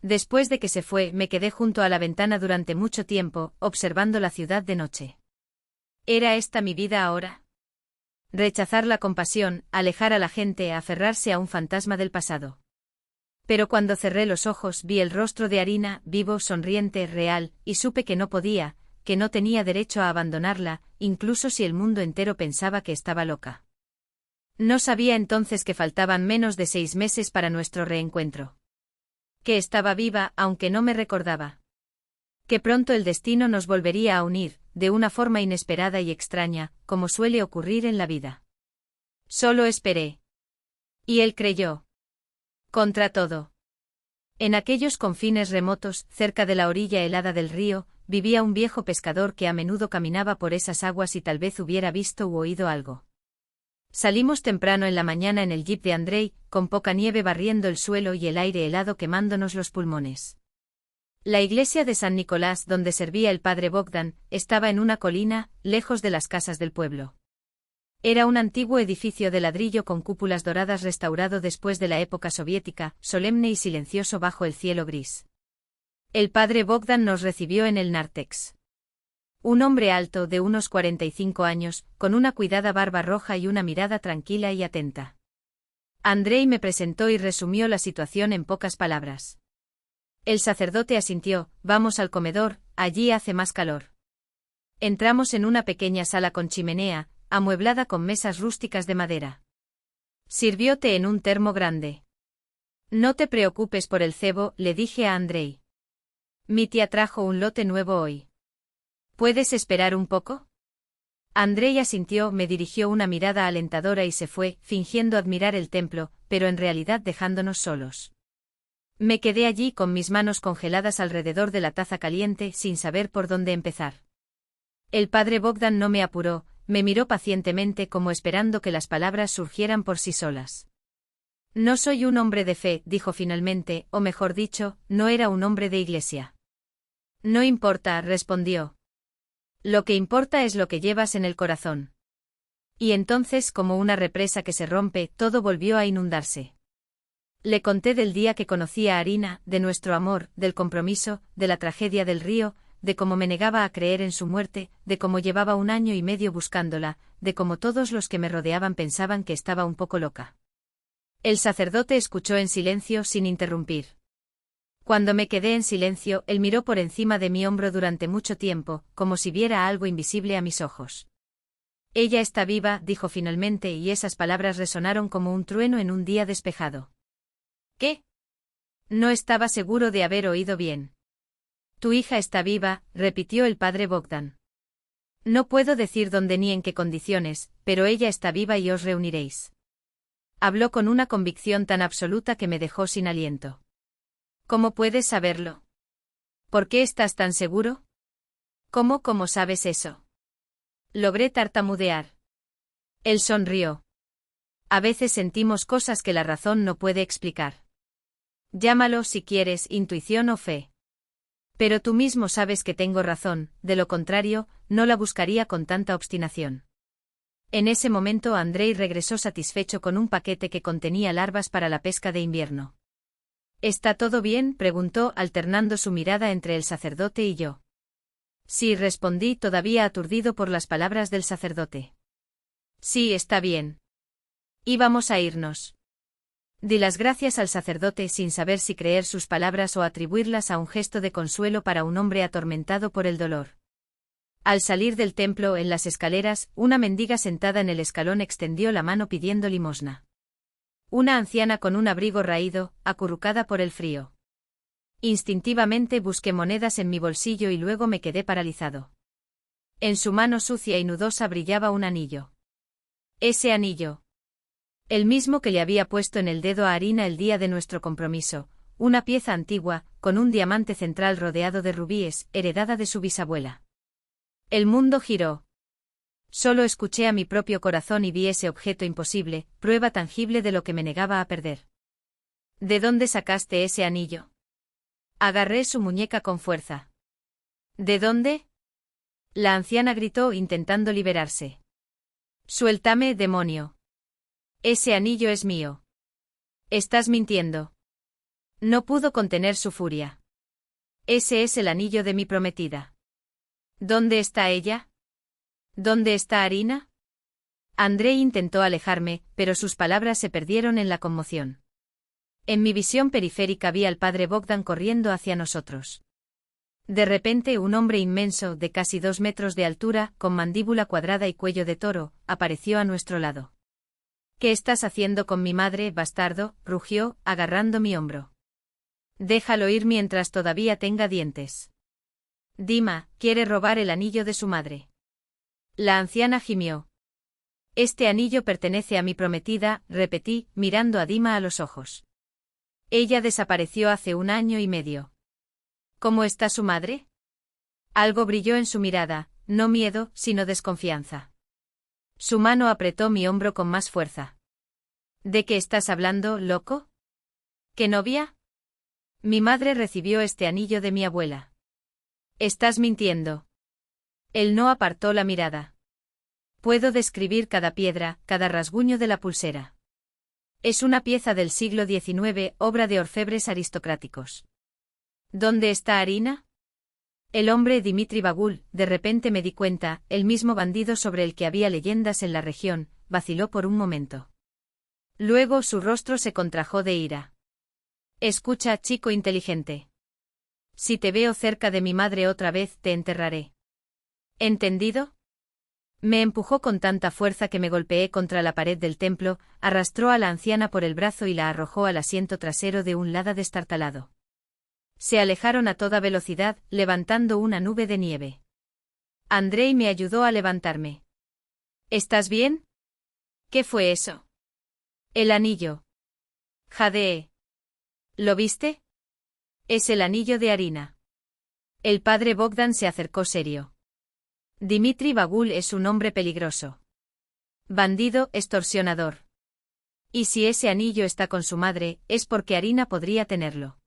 Después de que se fue, me quedé junto a la ventana durante mucho tiempo, observando la ciudad de noche. ¿Era esta mi vida ahora? Rechazar la compasión, alejar a la gente, aferrarse a un fantasma del pasado. Pero cuando cerré los ojos vi el rostro de Arina, vivo, sonriente, real, y supe que no podía, que no tenía derecho a abandonarla, incluso si el mundo entero pensaba que estaba loca. No sabía entonces que faltaban menos de 6 meses para nuestro reencuentro. Que estaba viva, aunque no me recordaba. Que pronto el destino nos volvería a unir, de una forma inesperada y extraña, como suele ocurrir en la vida. Solo esperé. Y él creyó. Contra todo. En aquellos confines remotos, cerca de la orilla helada del río, vivía un viejo pescador que a menudo caminaba por esas aguas y tal vez hubiera visto u oído algo. Salimos temprano en la mañana en el jeep de Andrei, con poca nieve barriendo el suelo y el aire helado quemándonos los pulmones. La iglesia de San Nicolás, donde servía el padre Bogdan, estaba en una colina, lejos de las casas del pueblo. Era un antiguo edificio de ladrillo con cúpulas doradas restaurado después de la época soviética, solemne y silencioso bajo el cielo gris. El padre Bogdan nos recibió en el nártex. Un hombre alto de unos 45 años, con una cuidada barba roja y una mirada tranquila y atenta. Andrei me presentó y resumió la situación en pocas palabras. El sacerdote asintió, vamos al comedor, allí hace más calor. Entramos en una pequeña sala con chimenea, amueblada con mesas rústicas de madera. Sirvió té en un termo grande. No te preocupes por el cebo, le dije a Andrei. Mi tía trajo un lote nuevo hoy. ¿Puedes esperar un poco? Andrei asintió, me dirigió una mirada alentadora y se fue, fingiendo admirar el templo, pero en realidad dejándonos solos. Me quedé allí con mis manos congeladas alrededor de la taza caliente, sin saber por dónde empezar. El padre Bogdan no me apuró, me miró pacientemente como esperando que las palabras surgieran por sí solas. No soy un hombre de fe, dijo finalmente, o mejor dicho, no era un hombre de iglesia. No importa, respondió. Lo que importa es lo que llevas en el corazón. Y entonces, como una represa que se rompe, todo volvió a inundarse. Le conté del día que conocí a Arina, de nuestro amor, del compromiso, de la tragedia del río, de cómo me negaba a creer en su muerte, de cómo llevaba 1 año y medio buscándola, de cómo todos los que me rodeaban pensaban que estaba un poco loca. El sacerdote escuchó en silencio sin interrumpir. Cuando me quedé en silencio, él miró por encima de mi hombro durante mucho tiempo, como si viera algo invisible a mis ojos. Ella está viva, dijo finalmente, y esas palabras resonaron como un trueno en un día despejado. ¿Qué? No estaba seguro de haber oído bien. Tu hija está viva, repitió el padre Bogdan. No puedo decir dónde ni en qué condiciones, pero ella está viva y os reuniréis. Habló con una convicción tan absoluta que me dejó sin aliento. ¿Cómo puedes saberlo? ¿Por qué estás tan seguro? ¿Cómo sabes eso? Logré tartamudear. Él sonrió. A veces sentimos cosas que la razón no puede explicar. Llámalo si quieres, intuición o fe. Pero tú mismo sabes que tengo razón, de lo contrario, no la buscaría con tanta obstinación. En ese momento Andrei regresó satisfecho con un paquete que contenía larvas para la pesca de invierno. ¿Está todo bien?, preguntó, alternando su mirada entre el sacerdote y yo. Sí, respondí, todavía aturdido por las palabras del sacerdote. Sí, está bien. Íbamos a irnos. Di las gracias al sacerdote sin saber si creer sus palabras o atribuirlas a un gesto de consuelo para un hombre atormentado por el dolor. Al salir del templo, en las escaleras, una mendiga sentada en el escalón extendió la mano pidiendo limosna. Una anciana con un abrigo raído, acurrucada por el frío. Instintivamente busqué monedas en mi bolsillo y luego me quedé paralizado. En su mano sucia y nudosa brillaba un anillo. Ese anillo. El mismo que le había puesto en el dedo a Arina el día de nuestro compromiso, una pieza antigua, con un diamante central rodeado de rubíes, heredada de su bisabuela. El mundo giró. Solo escuché a mi propio corazón y vi ese objeto imposible, prueba tangible de lo que me negaba a perder. ¿De dónde sacaste ese anillo? Agarré su muñeca con fuerza. ¿De dónde? La anciana gritó intentando liberarse. Suéltame, demonio. Ese anillo es mío. Estás mintiendo. No pudo contener su furia. Ese es el anillo de mi prometida. ¿Dónde está ella? ¿Dónde está Arina? Andrei intentó alejarme, pero sus palabras se perdieron en la conmoción. En mi visión periférica vi al padre Bogdan corriendo hacia nosotros. De repente un hombre inmenso, de casi 2 metros de altura, con mandíbula cuadrada y cuello de toro, apareció a nuestro lado. ¿Qué estás haciendo con mi madre, bastardo?, rugió, agarrando mi hombro. Déjalo ir mientras todavía tenga dientes. Dima, quiere robar el anillo de su madre. La anciana gimió. Este anillo pertenece a mi prometida, repetí, mirando a Dima a los ojos. Ella desapareció hace 1 año y medio. ¿Cómo está su madre? Algo brilló en su mirada, no miedo, sino desconfianza. Su mano apretó mi hombro con más fuerza. ¿De qué estás hablando, loco? ¿Qué novia? Mi madre recibió este anillo de mi abuela. Estás mintiendo. Él no apartó la mirada. Puedo describir cada piedra, cada rasguño de la pulsera. Es una pieza del siglo XIX, obra de orfebres aristocráticos. ¿Dónde está Arina? El hombre Dimitri Bagul, de repente me di cuenta, el mismo bandido sobre el que había leyendas en la región, vaciló por un momento. Luego su rostro se contrajo de ira. Escucha, chico inteligente. Si te veo cerca de mi madre otra vez, te enterraré. ¿Entendido? Me empujó con tanta fuerza que me golpeé contra la pared del templo, arrastró a la anciana por el brazo y la arrojó al asiento trasero de un Lada destartalado. Se alejaron a toda velocidad, levantando una nube de nieve. Andrei me ayudó a levantarme. ¿Estás bien? ¿Qué fue eso? El anillo. Jadeé. ¿Lo viste? Es el anillo de Arina. El padre Bogdan se acercó serio. Dimitri Bagul es un hombre peligroso. Bandido, extorsionador. Y si ese anillo está con su madre, es porque Arina podría tenerlo.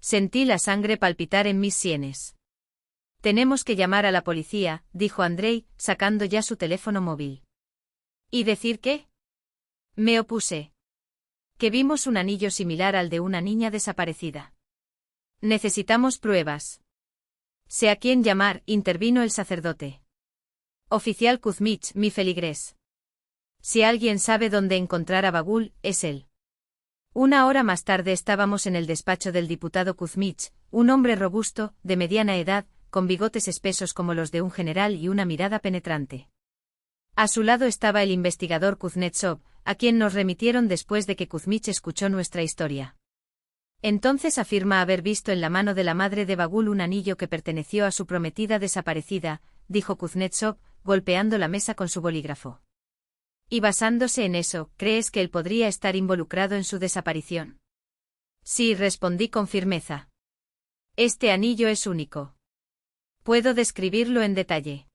Sentí la sangre palpitar en mis sienes. Tenemos que llamar a la policía, dijo Andrei, sacando ya su teléfono móvil. ¿Y decir qué? Me opuse. Que vimos un anillo similar al de una niña desaparecida. Necesitamos pruebas. Sé a quién llamar, intervino el sacerdote. Oficial Kuzmich, mi feligrés. Si alguien sabe dónde encontrar a Bagul, es él. 1 hora más tarde estábamos en el despacho del diputado Kuzmich, un hombre robusto, de mediana edad, con bigotes espesos como los de un general y una mirada penetrante. A su lado estaba el investigador Kuznetsov, a quien nos remitieron después de que Kuzmich escuchó nuestra historia. Entonces afirma haber visto en la mano de la madre de Bagul un anillo que perteneció a su prometida desaparecida, dijo Kuznetsov, golpeando la mesa con su bolígrafo. Y basándose en eso, ¿crees que él podría estar involucrado en su desaparición? Sí, respondí con firmeza. Este anillo es único. Puedo describirlo en detalle.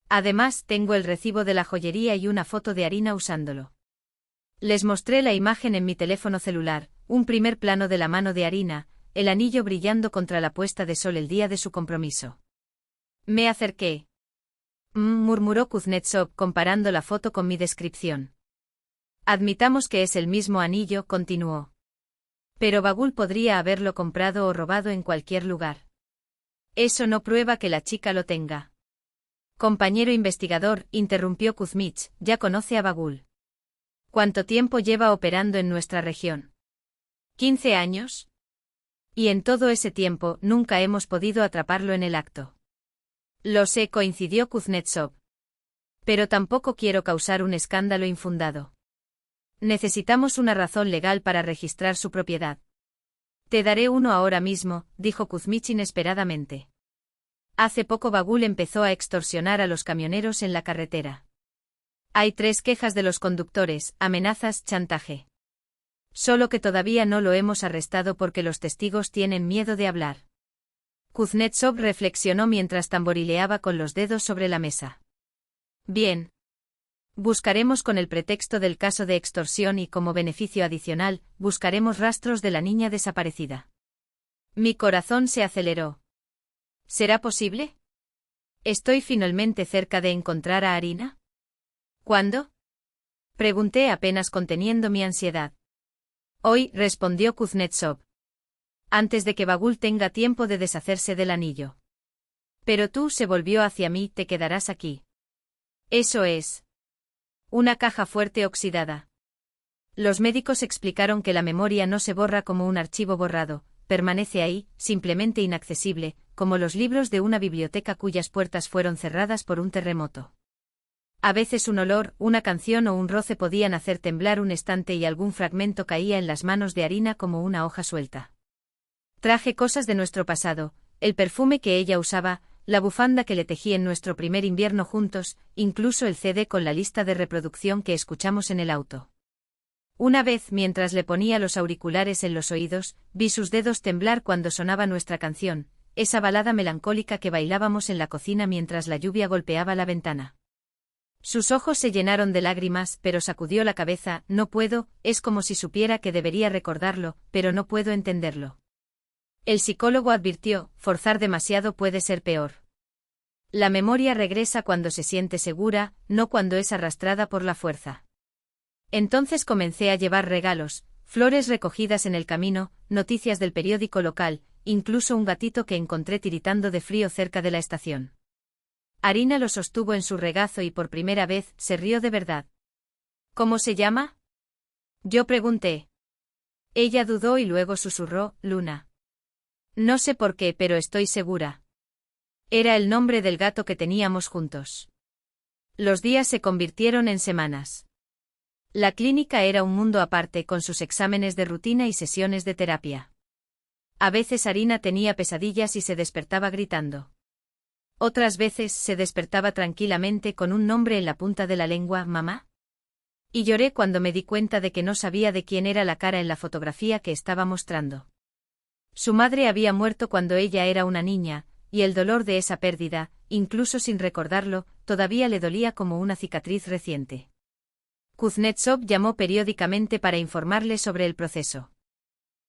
Además, tengo el recibo de la joyería y una foto de Arina usándolo. Les mostré la imagen en mi teléfono celular, un primer plano de la mano de Arina, el anillo brillando contra la puesta de sol el día de su compromiso. Me acerqué. Murmuró Kuznetsov comparando la foto con mi descripción. Admitamos que es el mismo anillo, continuó. Pero Bagul podría haberlo comprado o robado en cualquier lugar. Eso no prueba que la chica lo tenga. Compañero investigador, interrumpió Kuzmich, ya conoce a Bagul. ¿Cuánto tiempo lleva operando en nuestra región? 15 años. Y en todo ese tiempo nunca hemos podido atraparlo en el acto. Lo sé, coincidió Kuznetsov. Pero tampoco quiero causar un escándalo infundado. Necesitamos una razón legal para registrar su propiedad. Te daré uno ahora mismo, dijo Kuzmich inesperadamente. Hace poco Bagul empezó a extorsionar a los camioneros en la carretera. Hay 3 quejas de los conductores, amenazas, chantaje. Solo que todavía no lo hemos arrestado porque los testigos tienen miedo de hablar. Kuznetsov reflexionó mientras tamborileaba con los dedos sobre la mesa. Bien. Buscaremos con el pretexto del caso de extorsión y como beneficio adicional, buscaremos rastros de la niña desaparecida. Mi corazón se aceleró. ¿Será posible? ¿Estoy finalmente cerca de encontrar a Arina? ¿Cuándo? Pregunté apenas conteniendo mi ansiedad. Hoy, respondió Kuznetsov. Antes de que Bagul tenga tiempo de deshacerse del anillo. Pero tú, se volvió hacia mí, te quedarás aquí. Eso es. Una caja fuerte oxidada. Los médicos explicaron que la memoria no se borra como un archivo borrado, permanece ahí, simplemente inaccesible, como los libros de una biblioteca cuyas puertas fueron cerradas por un terremoto. A veces un olor, una canción o un roce podían hacer temblar un estante y algún fragmento caía en las manos de Arina como una hoja suelta. Traje cosas de nuestro pasado, el perfume que ella usaba, la bufanda que le tejí en nuestro primer invierno juntos, incluso el CD con la lista de reproducción que escuchamos en el auto. Una vez, mientras le ponía los auriculares en los oídos, vi sus dedos temblar cuando sonaba nuestra canción, esa balada melancólica que bailábamos en la cocina mientras la lluvia golpeaba la ventana. Sus ojos se llenaron de lágrimas, pero sacudió la cabeza. No puedo, es como si supiera que debería recordarlo, pero no puedo entenderlo. El psicólogo advirtió, forzar demasiado puede ser peor. La memoria regresa cuando se siente segura, no cuando es arrastrada por la fuerza. Entonces comencé a llevar regalos, flores recogidas en el camino, noticias del periódico local, incluso un gatito que encontré tiritando de frío cerca de la estación. Arina lo sostuvo en su regazo y por primera vez se rió de verdad. ¿Cómo se llama? Yo pregunté. Ella dudó y luego susurró, Luna. No sé por qué, pero estoy segura. Era el nombre del gato que teníamos juntos. Los días se convirtieron en semanas. La clínica era un mundo aparte con sus exámenes de rutina y sesiones de terapia. A veces Arina tenía pesadillas y se despertaba gritando. Otras veces se despertaba tranquilamente con un nombre en la punta de la lengua, mamá. Y lloré cuando me di cuenta de que no sabía de quién era la cara en la fotografía que estaba mostrando. Su madre había muerto cuando ella era una niña, y el dolor de esa pérdida, incluso sin recordarlo, todavía le dolía como una cicatriz reciente. Kuznetsov llamó periódicamente para informarle sobre el proceso.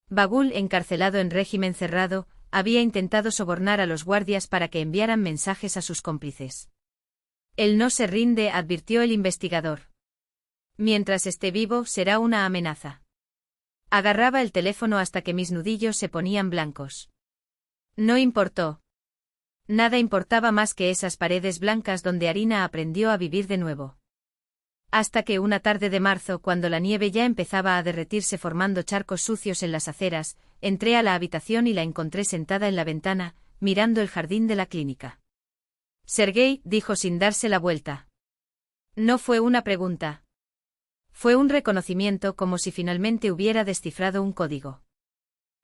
Bagul, encarcelado en régimen cerrado, había intentado sobornar a los guardias para que enviaran mensajes a sus cómplices. Él no se rinde, advirtió el investigador. Mientras esté vivo, será una amenaza. Agarraba el teléfono hasta que mis nudillos se ponían blancos. No importó. Nada importaba más que esas paredes blancas donde Arina aprendió a vivir de nuevo. Hasta que una tarde de marzo, cuando la nieve ya empezaba a derretirse formando charcos sucios en las aceras, entré a la habitación y la encontré sentada en la ventana, mirando el jardín de la clínica. Sergei, dijo sin darse la vuelta. No fue una pregunta. Fue un reconocimiento, como si finalmente hubiera descifrado un código.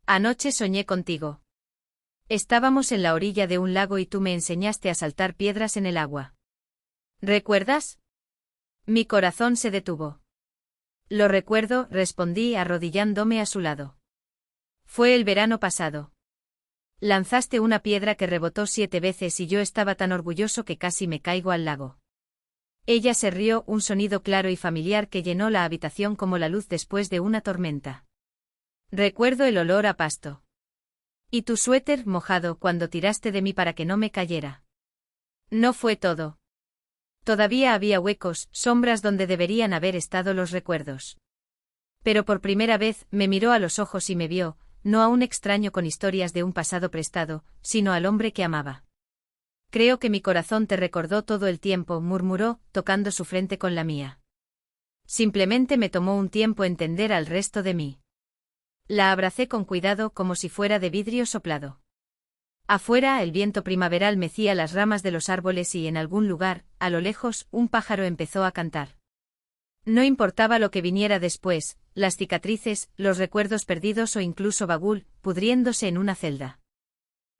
Anoche soñé contigo. Estábamos en la orilla de un lago y tú me enseñaste a saltar piedras en el agua. ¿Recuerdas? Mi corazón se detuvo. Lo recuerdo, respondí arrodillándome a su lado. Fue el verano pasado. Lanzaste una piedra que rebotó 7 veces y yo estaba tan orgulloso que casi me caigo al lago. Ella se rió, un sonido claro y familiar que llenó la habitación como la luz después de una tormenta. Recuerdo el olor a pasto. Y tu suéter mojado cuando tiraste de mí para que no me cayera. No fue todo. Todavía había huecos, sombras donde deberían haber estado los recuerdos. Pero por primera vez me miró a los ojos y me vio, no a un extraño con historias de un pasado prestado, sino al hombre que amaba. Creo que mi corazón te recordó todo el tiempo, murmuró, tocando su frente con la mía. Simplemente me tomó un tiempo entender al resto de mí. La abracé con cuidado como si fuera de vidrio soplado. Afuera el viento primaveral mecía las ramas de los árboles y en algún lugar, a lo lejos, un pájaro empezó a cantar. No importaba lo que viniera después, las cicatrices, los recuerdos perdidos o incluso Bagul, pudriéndose en una celda.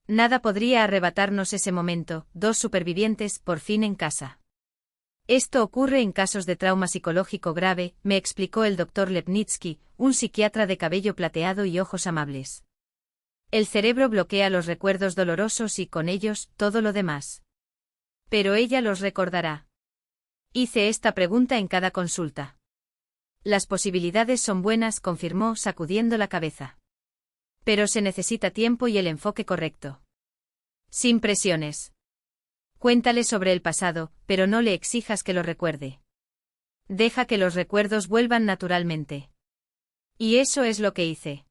Nada podría arrebatarnos ese momento, 2 supervivientes, por fin en casa. Esto ocurre en casos de trauma psicológico grave, me explicó el doctor Lepnitsky, un psiquiatra de cabello plateado y ojos amables. El cerebro bloquea los recuerdos dolorosos y con ellos, todo lo demás. Pero ella los recordará. Hice esta pregunta en cada consulta. Las posibilidades son buenas, confirmó, sacudiendo la cabeza. Pero se necesita tiempo y el enfoque correcto. Sin presiones. Cuéntale sobre el pasado, pero no le exijas que lo recuerde. Deja que los recuerdos vuelvan naturalmente. Y eso es lo que hice.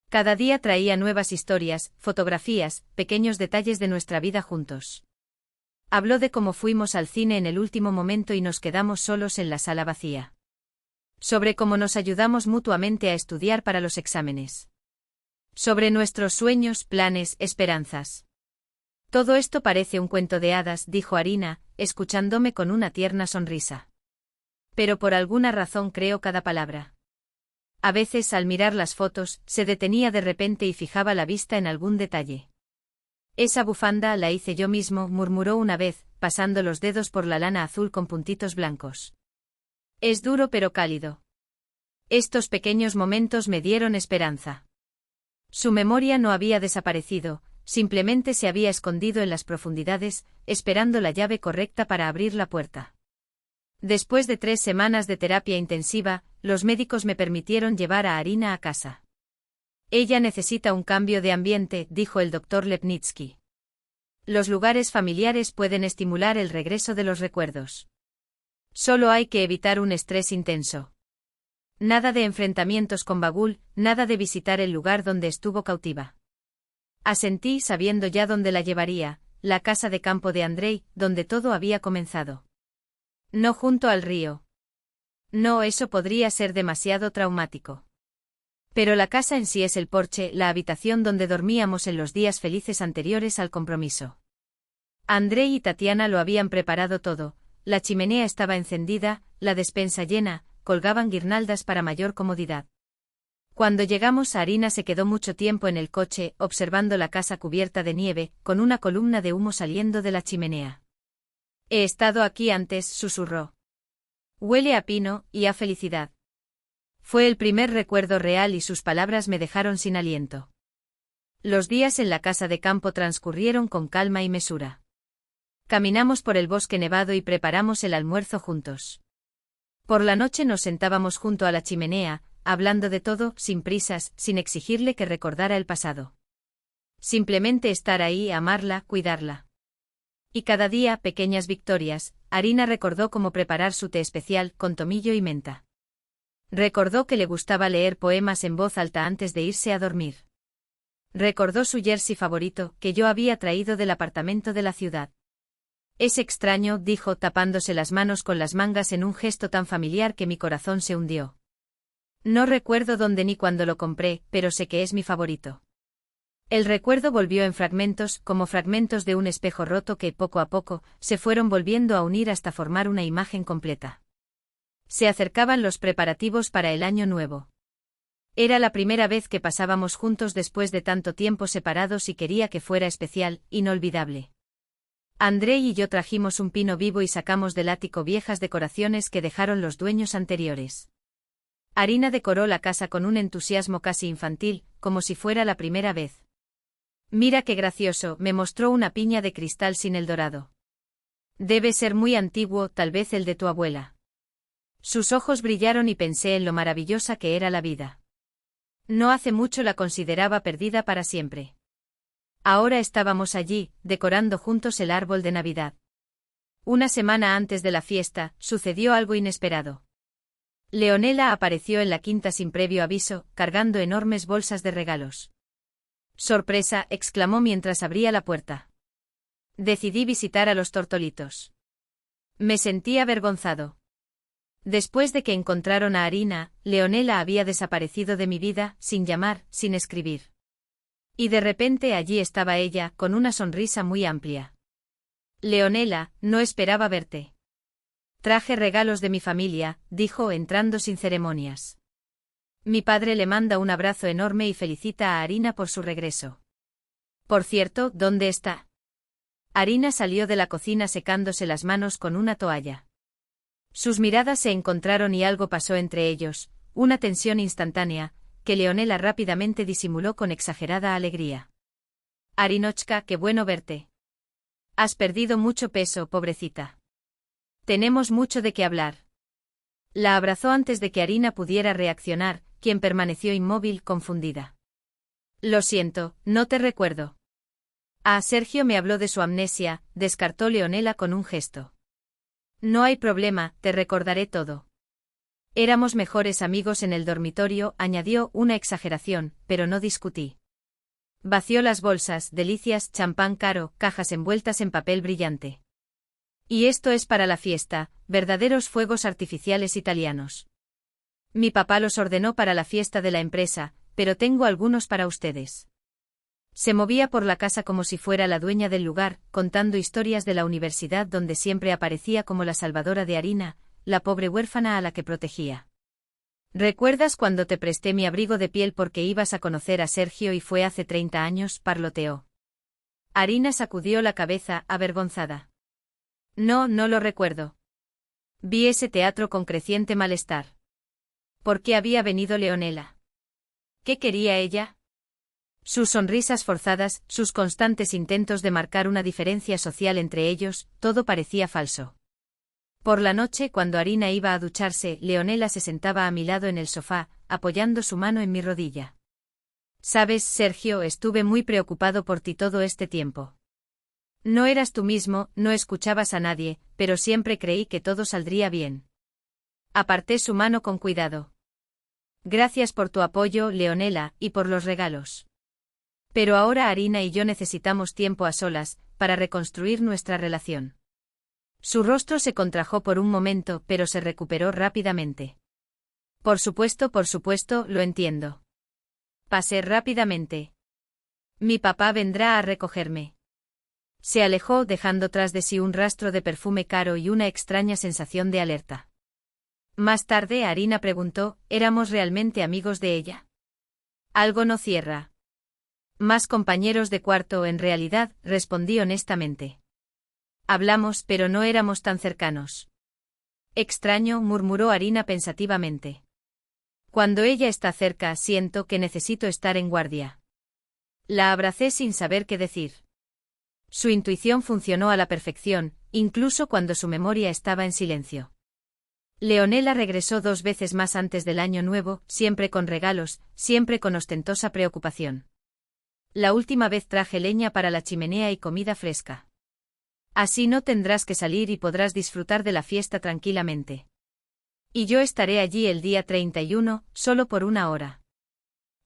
Cada día traía nuevas historias, fotografías, pequeños detalles de nuestra vida juntos. Habló de cómo fuimos al cine en el último momento y nos quedamos solos en la sala vacía. Sobre cómo nos ayudamos mutuamente a estudiar para los exámenes. Sobre nuestros sueños, planes, esperanzas. Todo esto parece un cuento de hadas, dijo Arina, escuchándome con una tierna sonrisa. Pero por alguna razón creo cada palabra. A veces, al mirar las fotos, se detenía de repente y fijaba la vista en algún detalle. Esa bufanda la hice yo mismo, murmuró una vez, pasando los dedos por la lana azul con puntitos blancos. Es duro pero cálido. Estos pequeños momentos me dieron esperanza. Su memoria no había desaparecido, simplemente se había escondido en las profundidades, esperando la llave correcta para abrir la puerta. Después de 3 semanas de terapia intensiva, los médicos me permitieron llevar a Arina a casa. Ella necesita un cambio de ambiente, dijo el doctor Lepnitsky. Los lugares familiares pueden estimular el regreso de los recuerdos. Solo hay que evitar un estrés intenso. Nada de enfrentamientos con Bagul, nada de visitar el lugar donde estuvo cautiva. Asentí sabiendo ya dónde la llevaría, la casa de campo de Andrei, donde todo había comenzado. No junto al río. No, eso podría ser demasiado traumático. Pero la casa en sí es el porche, la habitación donde dormíamos en los días felices anteriores al compromiso. Andrei y Tatiana lo habían preparado todo, la chimenea estaba encendida, la despensa llena, colgaban guirnaldas para mayor comodidad. Cuando llegamos, Arina se quedó mucho tiempo en el coche, observando la casa cubierta de nieve, con una columna de humo saliendo de la chimenea. He estado aquí antes, susurró. Huele a pino y a felicidad. Fue el primer recuerdo real y sus palabras me dejaron sin aliento. Los días en la casa de campo transcurrieron con calma y mesura. Caminamos por el bosque nevado y preparamos el almuerzo juntos. Por la noche nos sentábamos junto a la chimenea, hablando de todo, sin prisas, sin exigirle que recordara el pasado. Simplemente estar ahí, amarla, cuidarla. Y cada día, pequeñas victorias, Arina recordó cómo preparar su té especial, con tomillo y menta. Recordó que le gustaba leer poemas en voz alta antes de irse a dormir. Recordó su jersey favorito, que yo había traído del apartamento de la ciudad. Es extraño, dijo, tapándose las manos con las mangas en un gesto tan familiar que mi corazón se hundió. No recuerdo dónde ni cuándo lo compré, pero sé que es mi favorito. El recuerdo volvió en fragmentos, como fragmentos de un espejo roto que, poco a poco, se fueron volviendo a unir hasta formar una imagen completa. Se acercaban los preparativos para el año nuevo. Era la primera vez que pasábamos juntos después de tanto tiempo separados y quería que fuera especial, inolvidable. André y yo trajimos un pino vivo y sacamos del ático viejas decoraciones que dejaron los dueños anteriores. Arina decoró la casa con un entusiasmo casi infantil, como si fuera la primera vez. Mira qué gracioso, me mostró una piña de cristal sin el dorado. Debe ser muy antiguo, tal vez el de tu abuela. Sus ojos brillaron y pensé en lo maravillosa que era la vida. No hace mucho la consideraba perdida para siempre. Ahora estábamos allí, decorando juntos el árbol de Navidad. Una semana antes de la fiesta, sucedió algo inesperado. Leonela apareció en la quinta sin previo aviso, cargando enormes bolsas de regalos. «¡Sorpresa!», exclamó mientras abría la puerta. Decidí visitar a los tortolitos. Me sentí avergonzado. Después de que encontraron a Arina, Leonela había desaparecido de mi vida, sin llamar, sin escribir. Y de repente allí estaba ella, con una sonrisa muy amplia. «Leonela, no esperaba verte». «Traje regalos de mi familia», dijo entrando sin ceremonias. «Mi padre le manda un abrazo enorme y felicita a Arina por su regreso». «Por cierto, ¿dónde está?». Arina salió de la cocina secándose las manos con una toalla. Sus miradas se encontraron y algo pasó entre ellos, una tensión instantánea, que Leonela rápidamente disimuló con exagerada alegría. «Arinochka, qué bueno verte. Has perdido mucho peso, pobrecita. Tenemos mucho de qué hablar». La abrazó antes de que Arina pudiera reaccionar, quien permaneció inmóvil, confundida. «Lo siento, no te recuerdo». Sergio me habló de su amnesia, descartó Leonela con un gesto. «No hay problema, te recordaré todo». «Éramos mejores amigos en el dormitorio», añadió una exageración, pero no discutí. Vació las bolsas, delicias, champán caro, cajas envueltas en papel brillante. «Y esto es para la fiesta, verdaderos fuegos artificiales italianos. Mi papá los ordenó para la fiesta de la empresa, pero tengo algunos para ustedes». Se movía por la casa como si fuera la dueña del lugar, contando historias de la universidad donde siempre aparecía como la salvadora de Arina, la pobre huérfana a la que protegía. «¿Recuerdas cuando te presté mi abrigo de piel porque ibas a conocer a Sergio y fue hace 30 años?», parloteó. Arina sacudió la cabeza, avergonzada. «No, no lo recuerdo». Vi ese teatro con creciente malestar. ¿Por qué había venido Leonela? ¿Qué quería ella? Sus sonrisas forzadas, sus constantes intentos de marcar una diferencia social entre ellos, todo parecía falso. Por la noche, cuando Arina iba a ducharse, Leonela se sentaba a mi lado en el sofá, apoyando su mano en mi rodilla. «Sabes, Sergio, estuve muy preocupado por ti todo este tiempo. No eras tú mismo, no escuchabas a nadie, pero siempre creí que todo saldría bien». Aparté su mano con cuidado. «Gracias por tu apoyo, Leonela, y por los regalos. Pero ahora Arina y yo necesitamos tiempo a solas, para reconstruir nuestra relación». Su rostro se contrajo por un momento, pero se recuperó rápidamente. Por supuesto, lo entiendo». Pasé rápidamente. «Mi papá vendrá a recogerme». Se alejó dejando tras de sí un rastro de perfume caro y una extraña sensación de alerta. Más tarde Arina preguntó, ¿éramos realmente amigos de ella? «Algo no cierra». «Más compañeros de cuarto en realidad», respondí honestamente. «Hablamos, pero no éramos tan cercanos». «Extraño», murmuró Arina pensativamente. «Cuando ella está cerca siento que necesito estar en guardia». La abracé sin saber qué decir. Su intuición funcionó a la perfección, incluso cuando su memoria estaba en silencio. Leonela regresó 2 veces más antes del año nuevo, siempre con regalos, siempre con ostentosa preocupación. La última vez traje leña para la chimenea y comida fresca. «Así no tendrás que salir y podrás disfrutar de la fiesta tranquilamente. Y yo estaré allí el día 31, solo por 1 hora.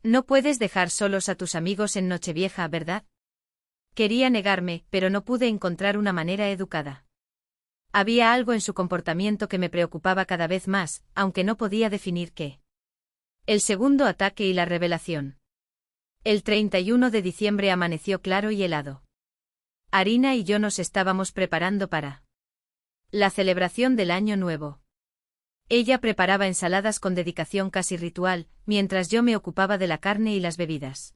No puedes dejar solos a tus amigos en Nochevieja, ¿verdad?». Quería negarme, pero no pude encontrar una manera educada. Había algo en su comportamiento que me preocupaba cada vez más, aunque no podía definir qué. El segundo ataque y la revelación. El 31 de diciembre amaneció claro y helado. Arina y yo nos estábamos preparando para la celebración del Año Nuevo. Ella preparaba ensaladas con dedicación casi ritual, mientras yo me ocupaba de la carne y las bebidas.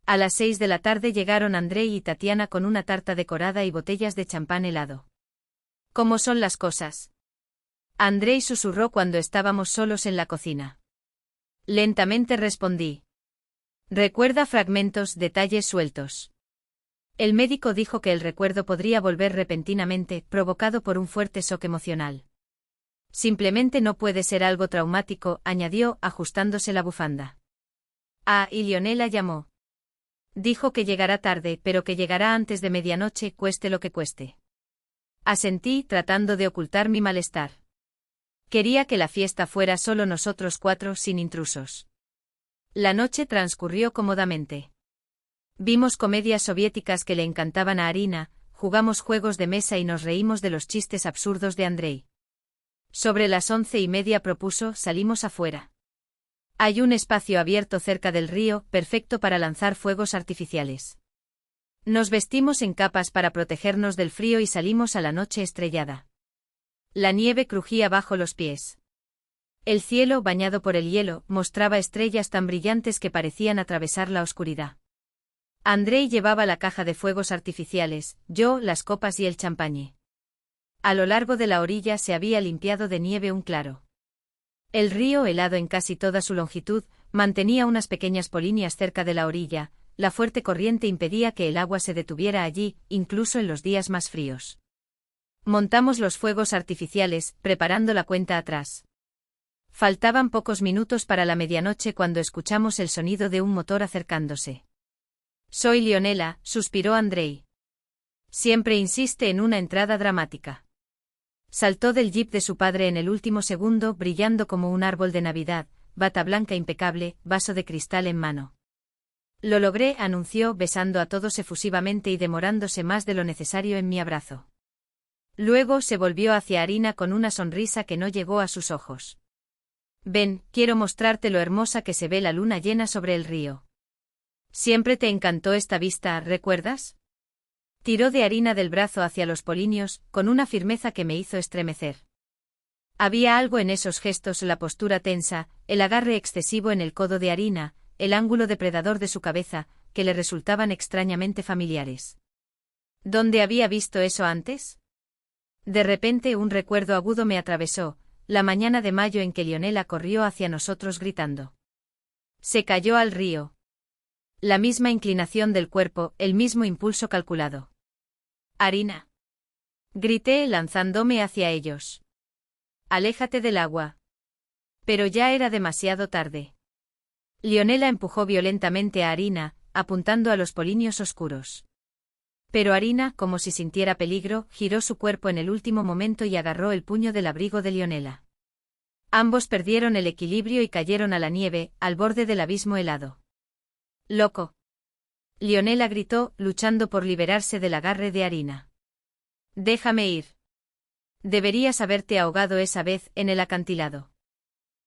A las 6 de la tarde llegaron Andrei y Tatiana con una tarta decorada y botellas de champán helado. ¿Cómo son las cosas? Andrei susurró cuando estábamos solos en la cocina. Lentamente respondí. Recuerda fragmentos, detalles sueltos. El médico dijo que el recuerdo podría volver repentinamente, provocado por un fuerte shock emocional. Simplemente no puede ser algo traumático, añadió, ajustándose la bufanda. Ah, y Leonela llamó. Dijo que llegará tarde, pero que llegará antes de medianoche, cueste lo que cueste. Asentí, tratando de ocultar mi malestar. Quería que la fiesta fuera solo nosotros cuatro, sin intrusos. La noche transcurrió cómodamente. Vimos comedias soviéticas que le encantaban a Arina, jugamos juegos de mesa y nos reímos de los chistes absurdos de Andrei. Sobre las 11:30 propuso, salimos afuera. Hay un espacio abierto cerca del río, perfecto para lanzar fuegos artificiales. Nos vestimos en capas para protegernos del frío y salimos a la noche estrellada. La nieve crujía bajo los pies. El cielo, bañado por el hielo, mostraba estrellas tan brillantes que parecían atravesar la oscuridad. Andrei llevaba la caja de fuegos artificiales, yo las copas y el champagne. A lo largo de la orilla se había limpiado de nieve un claro. El río, helado en casi toda su longitud, mantenía unas pequeñas polinias cerca de la orilla. La fuerte corriente impedía que el agua se detuviera allí, incluso en los días más fríos. Montamos los fuegos artificiales, preparando la cuenta atrás. Faltaban pocos minutos para la medianoche cuando escuchamos el sonido de un motor acercándose. Soy Leonela, suspiró Andrei. Siempre insiste en una entrada dramática. Saltó del jeep de su padre en el último segundo, brillando como un árbol de Navidad, bata blanca impecable, vaso de cristal en mano. Lo logré, anunció, besando a todos efusivamente y demorándose más de lo necesario en mi abrazo. Luego se volvió hacia Arina con una sonrisa que no llegó a sus ojos. Ven, quiero mostrarte lo hermosa que se ve la luna llena sobre el río. Siempre te encantó esta vista, ¿recuerdas? Tiró de Arina del brazo hacia los poliños, con una firmeza que me hizo estremecer. Había algo en esos gestos, la postura tensa, el agarre excesivo en el codo de Arina, el ángulo depredador de su cabeza, que le resultaban extrañamente familiares. ¿Dónde había visto eso antes? De repente un recuerdo agudo me atravesó, la mañana de mayo en que Leonela corrió hacia nosotros gritando. Se cayó al río. La misma inclinación del cuerpo, el mismo impulso calculado. Arina. Grité lanzándome hacia ellos. Aléjate del agua. Pero ya era demasiado tarde. Leonela empujó violentamente a Arina, apuntando a los poliños oscuros. Pero Arina, como si sintiera peligro, giró su cuerpo en el último momento y agarró el puño del abrigo de Leonela. Ambos perdieron el equilibrio y cayeron a la nieve, al borde del abismo helado. ¡Loco! Leonela gritó, luchando por liberarse del agarre de Arina. Déjame ir. Deberías haberte ahogado esa vez en el acantilado.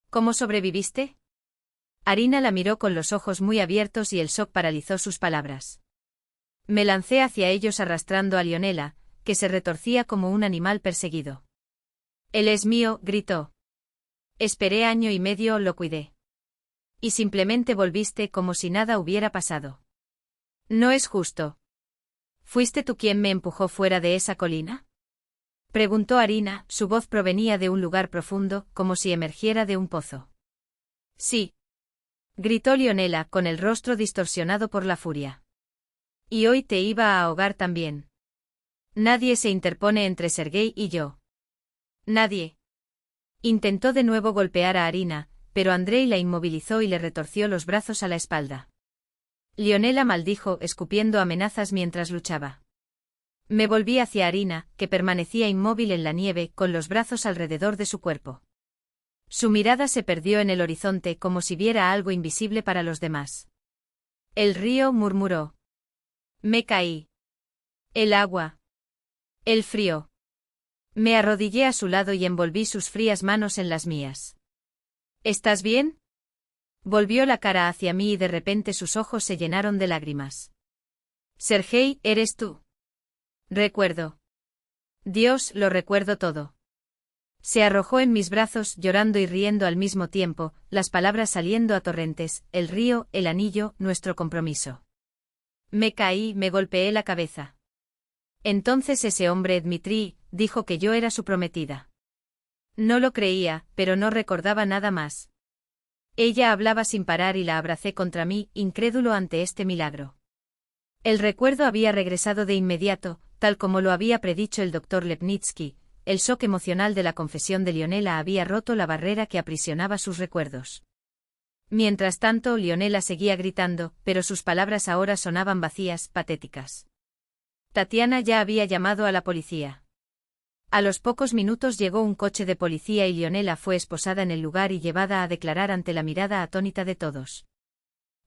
¿Cómo sobreviviste? Arina la miró con los ojos muy abiertos y el shock paralizó sus palabras. Me lancé hacia ellos arrastrando a Leonela, que se retorcía como un animal perseguido. Él es mío, gritó. Esperé año y medio, lo cuidé. Y simplemente volviste como si nada hubiera pasado. No es justo. ¿Fuiste tú quien me empujó fuera de esa colina? Preguntó Arina, su voz provenía de un lugar profundo, como si emergiera de un pozo. Sí. Gritó Leonela, con el rostro distorsionado por la furia. Y hoy te iba a ahogar también. Nadie se interpone entre Sergei y yo. Nadie. Intentó de nuevo golpear a Arina, pero Andrei la inmovilizó y le retorció los brazos a la espalda. Leonela maldijo, escupiendo amenazas mientras luchaba. Me volví hacia Arina, que permanecía inmóvil en la nieve, con los brazos alrededor de su cuerpo. Su mirada se perdió en el horizonte como si viera algo invisible para los demás. El río, murmuró. Me caí. El agua. El frío. Me arrodillé a su lado y envolví sus frías manos en las mías. ¿Estás bien? Volvió la cara hacia mí y de repente sus ojos se llenaron de lágrimas. Sergei, ¿eres tú? Recuerdo. Dios, lo recuerdo todo. Se arrojó en mis brazos, llorando y riendo al mismo tiempo, las palabras saliendo a torrentes, el río, el anillo, nuestro compromiso. Me caí, me golpeé la cabeza. Entonces ese hombre Dmitri dijo que yo era su prometida. No lo creía, pero no recordaba nada más. Ella hablaba sin parar y la abracé contra mí, incrédulo ante este milagro. El recuerdo había regresado de inmediato, tal como lo había predicho el doctor Lepnitsky. El shock emocional de la confesión de Leonela había roto la barrera que aprisionaba sus recuerdos. Mientras tanto, Leonela seguía gritando, pero sus palabras ahora sonaban vacías, patéticas. Tatiana ya había llamado a la policía. A los pocos minutos llegó un coche de policía y Leonela fue esposada en el lugar y llevada a declarar ante la mirada atónita de todos.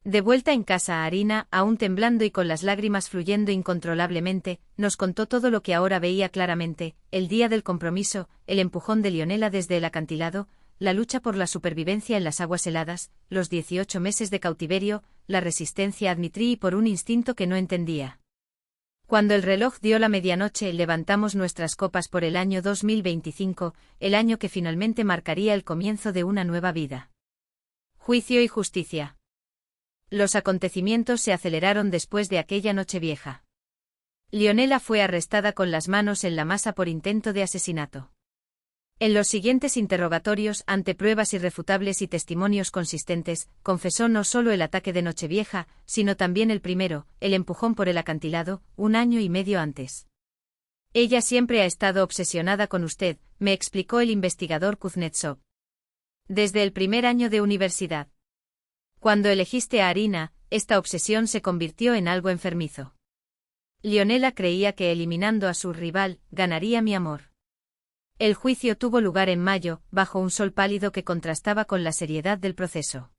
De vuelta en casa, Arina, aún temblando y con las lágrimas fluyendo incontrolablemente, nos contó todo lo que ahora veía claramente: el día del compromiso, el empujón de Leonela desde el acantilado, la lucha por la supervivencia en las aguas heladas, los 18 meses de cautiverio, la resistencia a Dmitri y por un instinto que no entendía. Cuando el reloj dio la medianoche, levantamos nuestras copas por el año 2025, el año que finalmente marcaría el comienzo de una nueva vida. Juicio y justicia. Los acontecimientos se aceleraron después de aquella Nochevieja. Leonela fue arrestada con las manos en la masa por intento de asesinato. En los siguientes interrogatorios, ante pruebas irrefutables y testimonios consistentes, confesó no solo el ataque de Nochevieja, sino también el primero, el empujón por el acantilado, 1 año y medio antes. Ella siempre ha estado obsesionada con usted, me explicó el investigador Kuznetsov. Desde el primer año de universidad. Cuando elegiste a Arina, esta obsesión se convirtió en algo enfermizo. Leonela creía que eliminando a su rival, ganaría mi amor. El juicio tuvo lugar en mayo, bajo un sol pálido que contrastaba con la seriedad del proceso.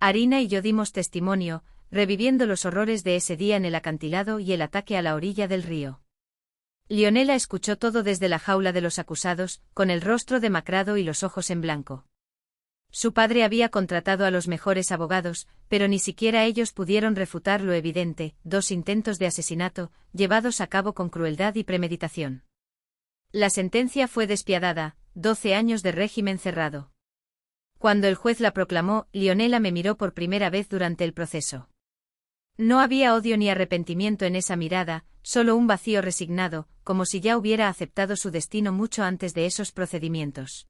Arina y yo dimos testimonio, reviviendo los horrores de ese día en el acantilado y el ataque a la orilla del río. Leonela escuchó todo desde la jaula de los acusados, con el rostro demacrado y los ojos en blanco. Su padre había contratado a los mejores abogados, pero ni siquiera ellos pudieron refutar lo evidente: 2 intentos de asesinato, llevados a cabo con crueldad y premeditación. La sentencia fue despiadada: 12 años de régimen cerrado. Cuando el juez la proclamó, Leonela me miró por primera vez durante el proceso. No había odio ni arrepentimiento en esa mirada, solo un vacío resignado, como si ya hubiera aceptado su destino mucho antes de esos procedimientos.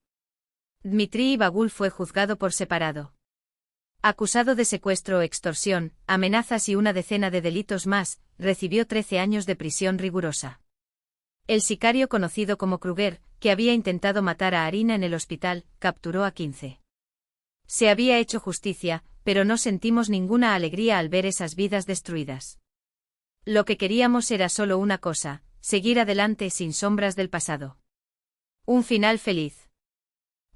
Dmitri Bagul fue juzgado por separado. Acusado de secuestro o extorsión, amenazas y una decena de delitos más, recibió 13 años de prisión rigurosa. El sicario conocido como Kruger, que había intentado matar a Arina en el hospital, capturó a 15. Se había hecho justicia, pero no sentimos ninguna alegría al ver esas vidas destruidas. Lo que queríamos era solo una cosa: seguir adelante sin sombras del pasado. Un final feliz.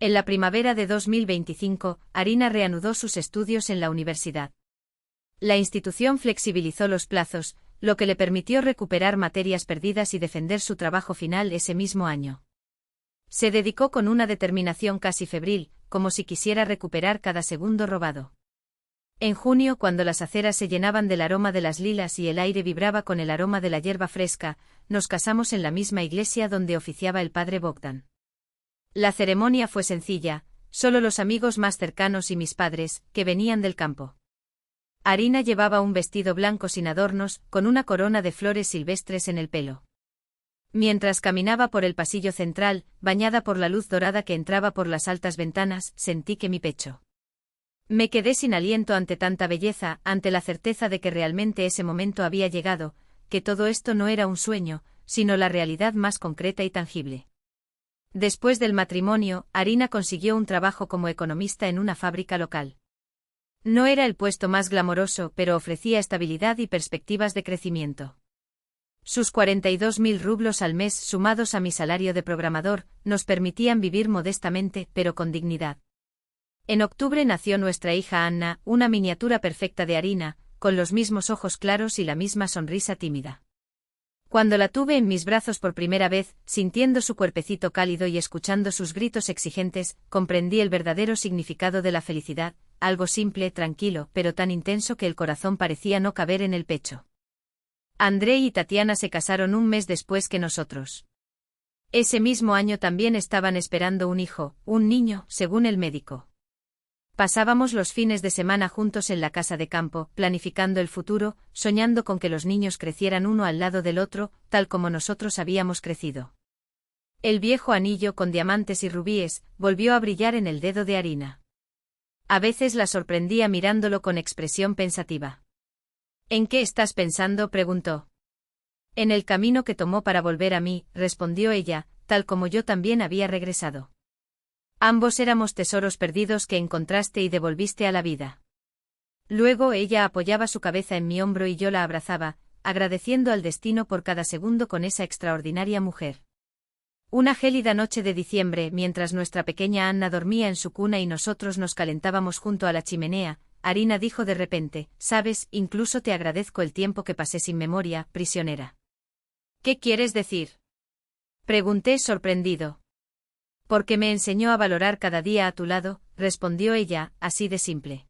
En la primavera de 2025, Arina reanudó sus estudios en la universidad. La institución flexibilizó los plazos, lo que le permitió recuperar materias perdidas y defender su trabajo final ese mismo año. Se dedicó con una determinación casi febril, como si quisiera recuperar cada segundo robado. En junio, cuando las aceras se llenaban del aroma de las lilas y el aire vibraba con el aroma de la hierba fresca, nos casamos en la misma iglesia donde oficiaba el padre Bogdan. La ceremonia fue sencilla, solo los amigos más cercanos y mis padres, que venían del campo. Arina llevaba un vestido blanco sin adornos, con una corona de flores silvestres en el pelo. Mientras caminaba por el pasillo central, bañada por la luz dorada que entraba por las altas ventanas, sentí que mi pecho. Me quedé sin aliento ante tanta belleza, ante la certeza de que realmente ese momento había llegado, que todo esto no era un sueño, sino la realidad más concreta y tangible. Después del matrimonio, Arina consiguió un trabajo como economista en una fábrica local. No era el puesto más glamoroso, pero ofrecía estabilidad y perspectivas de crecimiento. Sus 42.000 rublos al mes, sumados a mi salario de programador, nos permitían vivir modestamente, pero con dignidad. En octubre nació nuestra hija Anna, una miniatura perfecta de Arina, con los mismos ojos claros y la misma sonrisa tímida. Cuando la tuve en mis brazos por primera vez, sintiendo su cuerpecito cálido y escuchando sus gritos exigentes, comprendí el verdadero significado de la felicidad: algo simple, tranquilo, pero tan intenso que el corazón parecía no caber en el pecho. Andrei y Tatiana se casaron un mes después que nosotros. Ese mismo año también estaban esperando un hijo, un niño, según el médico. Pasábamos los fines de semana juntos en la casa de campo, planificando el futuro, soñando con que los niños crecieran uno al lado del otro, tal como nosotros habíamos crecido. El viejo anillo con diamantes y rubíes volvió a brillar en el dedo de Arina. A veces la sorprendía mirándolo con expresión pensativa. ¿En qué estás pensando?, preguntó. En el camino que tomó para volver a mí, respondió ella, tal como yo también había regresado. Ambos éramos tesoros perdidos que encontraste y devolviste a la vida. Luego ella apoyaba su cabeza en mi hombro y yo la abrazaba, agradeciendo al destino por cada segundo con esa extraordinaria mujer. Una gélida noche de diciembre, mientras nuestra pequeña Anna dormía en su cuna y nosotros nos calentábamos junto a la chimenea, Arina dijo de repente: «Sabes, incluso te agradezco el tiempo que pasé sin memoria, prisionera». «¿Qué quieres decir?», pregunté sorprendido. «Porque me enseñó a valorar cada día a tu lado», respondió ella, así de simple.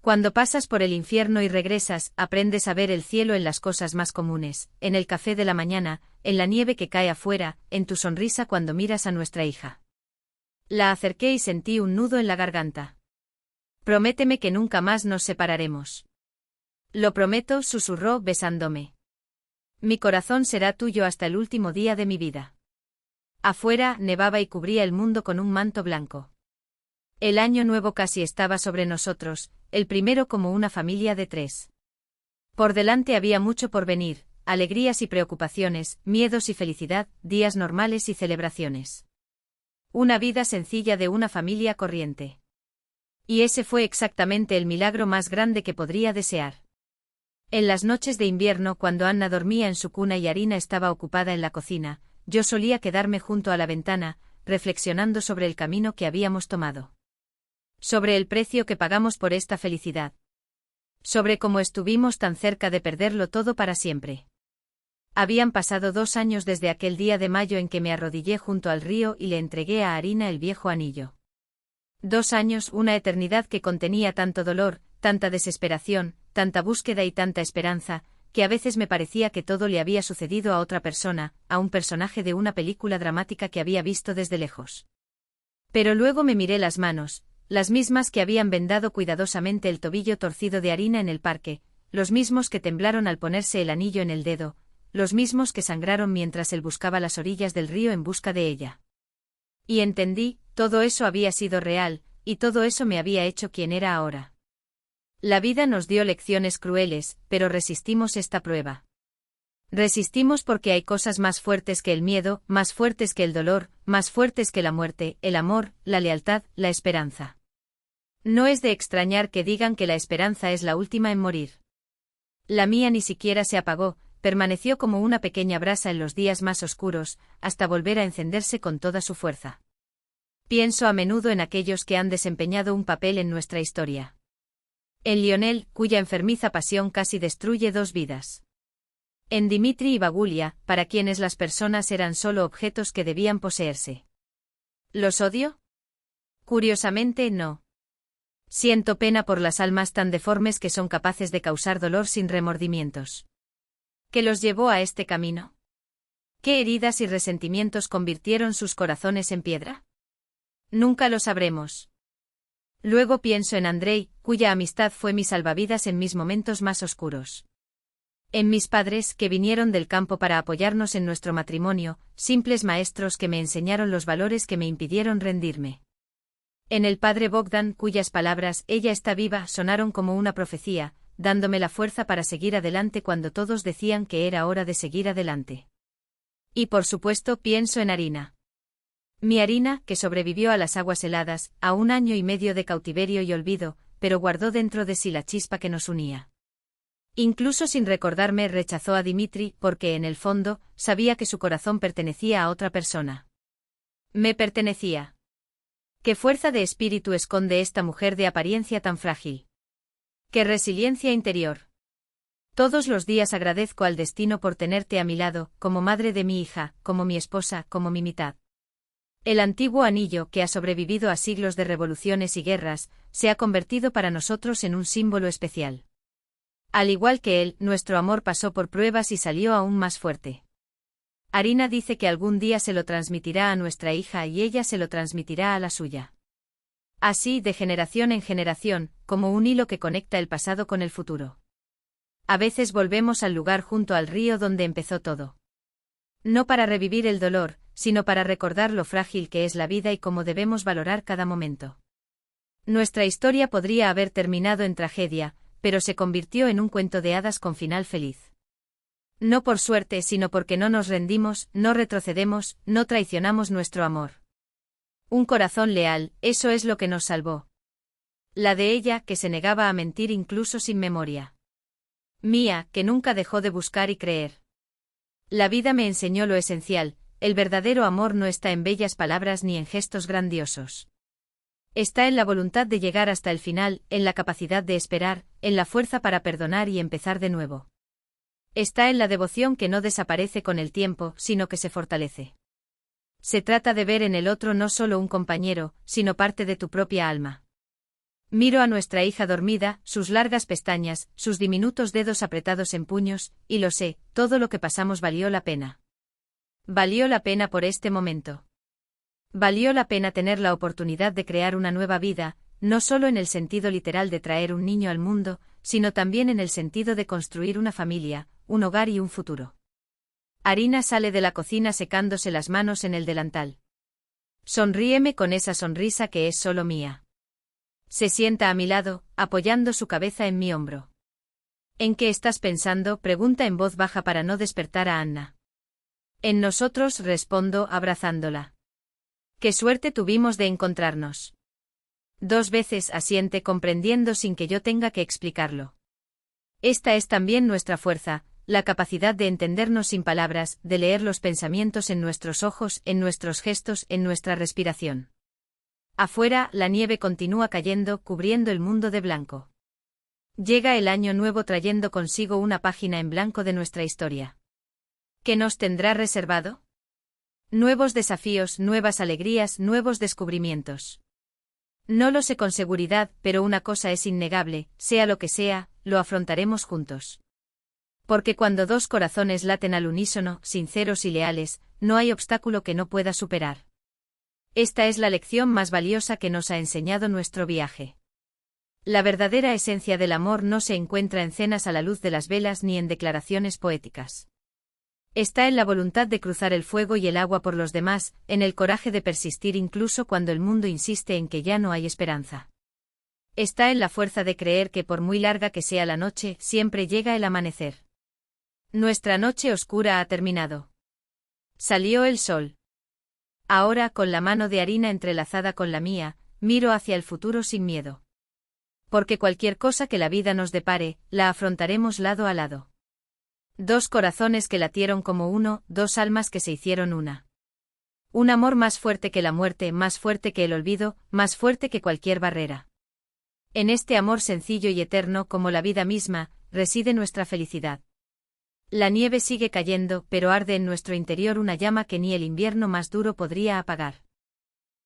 Cuando pasas por el infierno y regresas, aprendes a ver el cielo en las cosas más comunes, en el café de la mañana, en la nieve que cae afuera, en tu sonrisa cuando miras a nuestra hija. La acerqué y sentí un nudo en la garganta. «Prométeme que nunca más nos separaremos». «Lo prometo», susurró besándome. «Mi corazón será tuyo hasta el último día de mi vida». Afuera nevaba y cubría el mundo con un manto blanco. El año nuevo casi estaba sobre nosotros, el primero como una familia de 3. Por delante había mucho por venir, alegrías y preocupaciones, miedos y felicidad, días normales y celebraciones. Una vida sencilla de una familia corriente. Y ese fue exactamente el milagro más grande que podría desear. En las noches de invierno, cuando Anna dormía en su cuna y Arina estaba ocupada en la cocina, yo solía quedarme junto a la ventana, reflexionando sobre el camino que habíamos tomado. Sobre el precio que pagamos por esta felicidad. Sobre cómo estuvimos tan cerca de perderlo todo para siempre. Habían pasado 2 años desde aquel día de mayo en que me arrodillé junto al río y le entregué a Arina el viejo anillo. 2 años, una eternidad que contenía tanto dolor, tanta desesperación, tanta búsqueda y tanta esperanza, que a veces me parecía que todo le había sucedido a otra persona, a un personaje de una película dramática que había visto desde lejos. Pero luego me miré las manos, las mismas que habían vendado cuidadosamente el tobillo torcido de Arina en el parque, los mismos que temblaron al ponerse el anillo en el dedo, los mismos que sangraron mientras él buscaba las orillas del río en busca de ella. Y entendí, todo eso había sido real, y todo eso me había hecho quien era ahora. La vida nos dio lecciones crueles, pero resistimos esta prueba. Resistimos porque hay cosas más fuertes que el miedo, más fuertes que el dolor, más fuertes que la muerte, el amor, la lealtad, la esperanza. No es de extrañar que digan que la esperanza es la última en morir. La mía ni siquiera se apagó, permaneció como una pequeña brasa en los días más oscuros, hasta volver a encenderse con toda su fuerza. Pienso a menudo en aquellos que han desempeñado un papel en nuestra historia. En Lionel, cuya enfermiza pasión casi destruye 2 vidas. En Dimitri y Bagulia, para quienes las personas eran solo objetos que debían poseerse. ¿Los odio? Curiosamente, no. Siento pena por las almas tan deformes que son capaces de causar dolor sin remordimientos. ¿Qué los llevó a este camino? ¿Qué heridas y resentimientos convirtieron sus corazones en piedra? Nunca lo sabremos. Luego pienso en Andrei, cuya amistad fue mi salvavidas en mis momentos más oscuros. En mis padres, que vinieron del campo para apoyarnos en nuestro matrimonio, simples maestros que me enseñaron los valores que me impidieron rendirme. En el padre Bogdan, cuyas palabras «ella está viva» sonaron como una profecía, dándome la fuerza para seguir adelante cuando todos decían que era hora de seguir adelante. Y por supuesto pienso en Arina. Mi Arina, que sobrevivió a las aguas heladas, a 1 año y medio de cautiverio y olvido, pero guardó dentro de sí la chispa que nos unía. Incluso sin recordarme rechazó a Dimitri porque, en el fondo, sabía que su corazón pertenecía a otra persona. Me pertenecía. ¿Qué fuerza de espíritu esconde esta mujer de apariencia tan frágil? ¡Qué resiliencia interior! Todos los días agradezco al destino por tenerte a mi lado, como madre de mi hija, como mi esposa, como mi mitad. El antiguo anillo, que ha sobrevivido a siglos de revoluciones y guerras, se ha convertido para nosotros en un símbolo especial. Al igual que él, nuestro amor pasó por pruebas y salió aún más fuerte. Arina dice que algún día se lo transmitirá a nuestra hija y ella se lo transmitirá a la suya. Así, de generación en generación, como un hilo que conecta el pasado con el futuro. A veces volvemos al lugar junto al río donde empezó todo. No para revivir el dolor, sino para recordar lo frágil que es la vida y cómo debemos valorar cada momento. Nuestra historia podría haber terminado en tragedia, pero se convirtió en un cuento de hadas con final feliz. No por suerte, sino porque no nos rendimos, no retrocedemos, no traicionamos nuestro amor. Un corazón leal, eso es lo que nos salvó. La de ella, que se negaba a mentir incluso sin memoria. Mía, que nunca dejó de buscar y creer. La vida me enseñó lo esencial, el verdadero amor no está en bellas palabras ni en gestos grandiosos. Está en la voluntad de llegar hasta el final, en la capacidad de esperar, en la fuerza para perdonar y empezar de nuevo. Está en la devoción que no desaparece con el tiempo, sino que se fortalece. Se trata de ver en el otro no solo un compañero, sino parte de tu propia alma. Miro a nuestra hija dormida, sus largas pestañas, sus diminutos dedos apretados en puños, y lo sé, todo lo que pasamos valió la pena. Valió la pena por este momento. Valió la pena tener la oportunidad de crear una nueva vida, no solo en el sentido literal de traer un niño al mundo, sino también en el sentido de construir una familia, un hogar y un futuro. Arina sale de la cocina secándose las manos en el delantal. Sonríeme con esa sonrisa que es solo mía. Se sienta a mi lado, apoyando su cabeza en mi hombro. ¿En qué estás pensando?, pregunta en voz baja para no despertar a Anna. En nosotros, respondo, abrazándola. Qué suerte tuvimos de encontrarnos. 2 veces, asiente comprendiendo sin que yo tenga que explicarlo. Esta es también nuestra fuerza, la capacidad de entendernos sin palabras, de leer los pensamientos en nuestros ojos, en nuestros gestos, en nuestra respiración. Afuera, la nieve continúa cayendo, cubriendo el mundo de blanco. Llega el año nuevo trayendo consigo una página en blanco de nuestra historia. ¿Qué nos tendrá reservado? Nuevos desafíos, nuevas alegrías, nuevos descubrimientos. No lo sé con seguridad, pero una cosa es innegable, sea lo que sea, lo afrontaremos juntos. Porque cuando 2 corazones laten al unísono, sinceros y leales, no hay obstáculo que no pueda superar. Esta es la lección más valiosa que nos ha enseñado nuestro viaje. La verdadera esencia del amor no se encuentra en cenas a la luz de las velas ni en declaraciones poéticas. Está en la voluntad de cruzar el fuego y el agua por los demás, en el coraje de persistir incluso cuando el mundo insiste en que ya no hay esperanza. Está en la fuerza de creer que por muy larga que sea la noche, siempre llega el amanecer. Nuestra noche oscura ha terminado. Salió el sol. Ahora, con la mano de Arina entrelazada con la mía, miro hacia el futuro sin miedo. Porque cualquier cosa que la vida nos depare, la afrontaremos lado a lado. 2 corazones que latieron como uno, 2 almas que se hicieron una. Un amor más fuerte que la muerte, más fuerte que el olvido, más fuerte que cualquier barrera. En este amor sencillo y eterno como la vida misma, reside nuestra felicidad. La nieve sigue cayendo, pero arde en nuestro interior una llama que ni el invierno más duro podría apagar.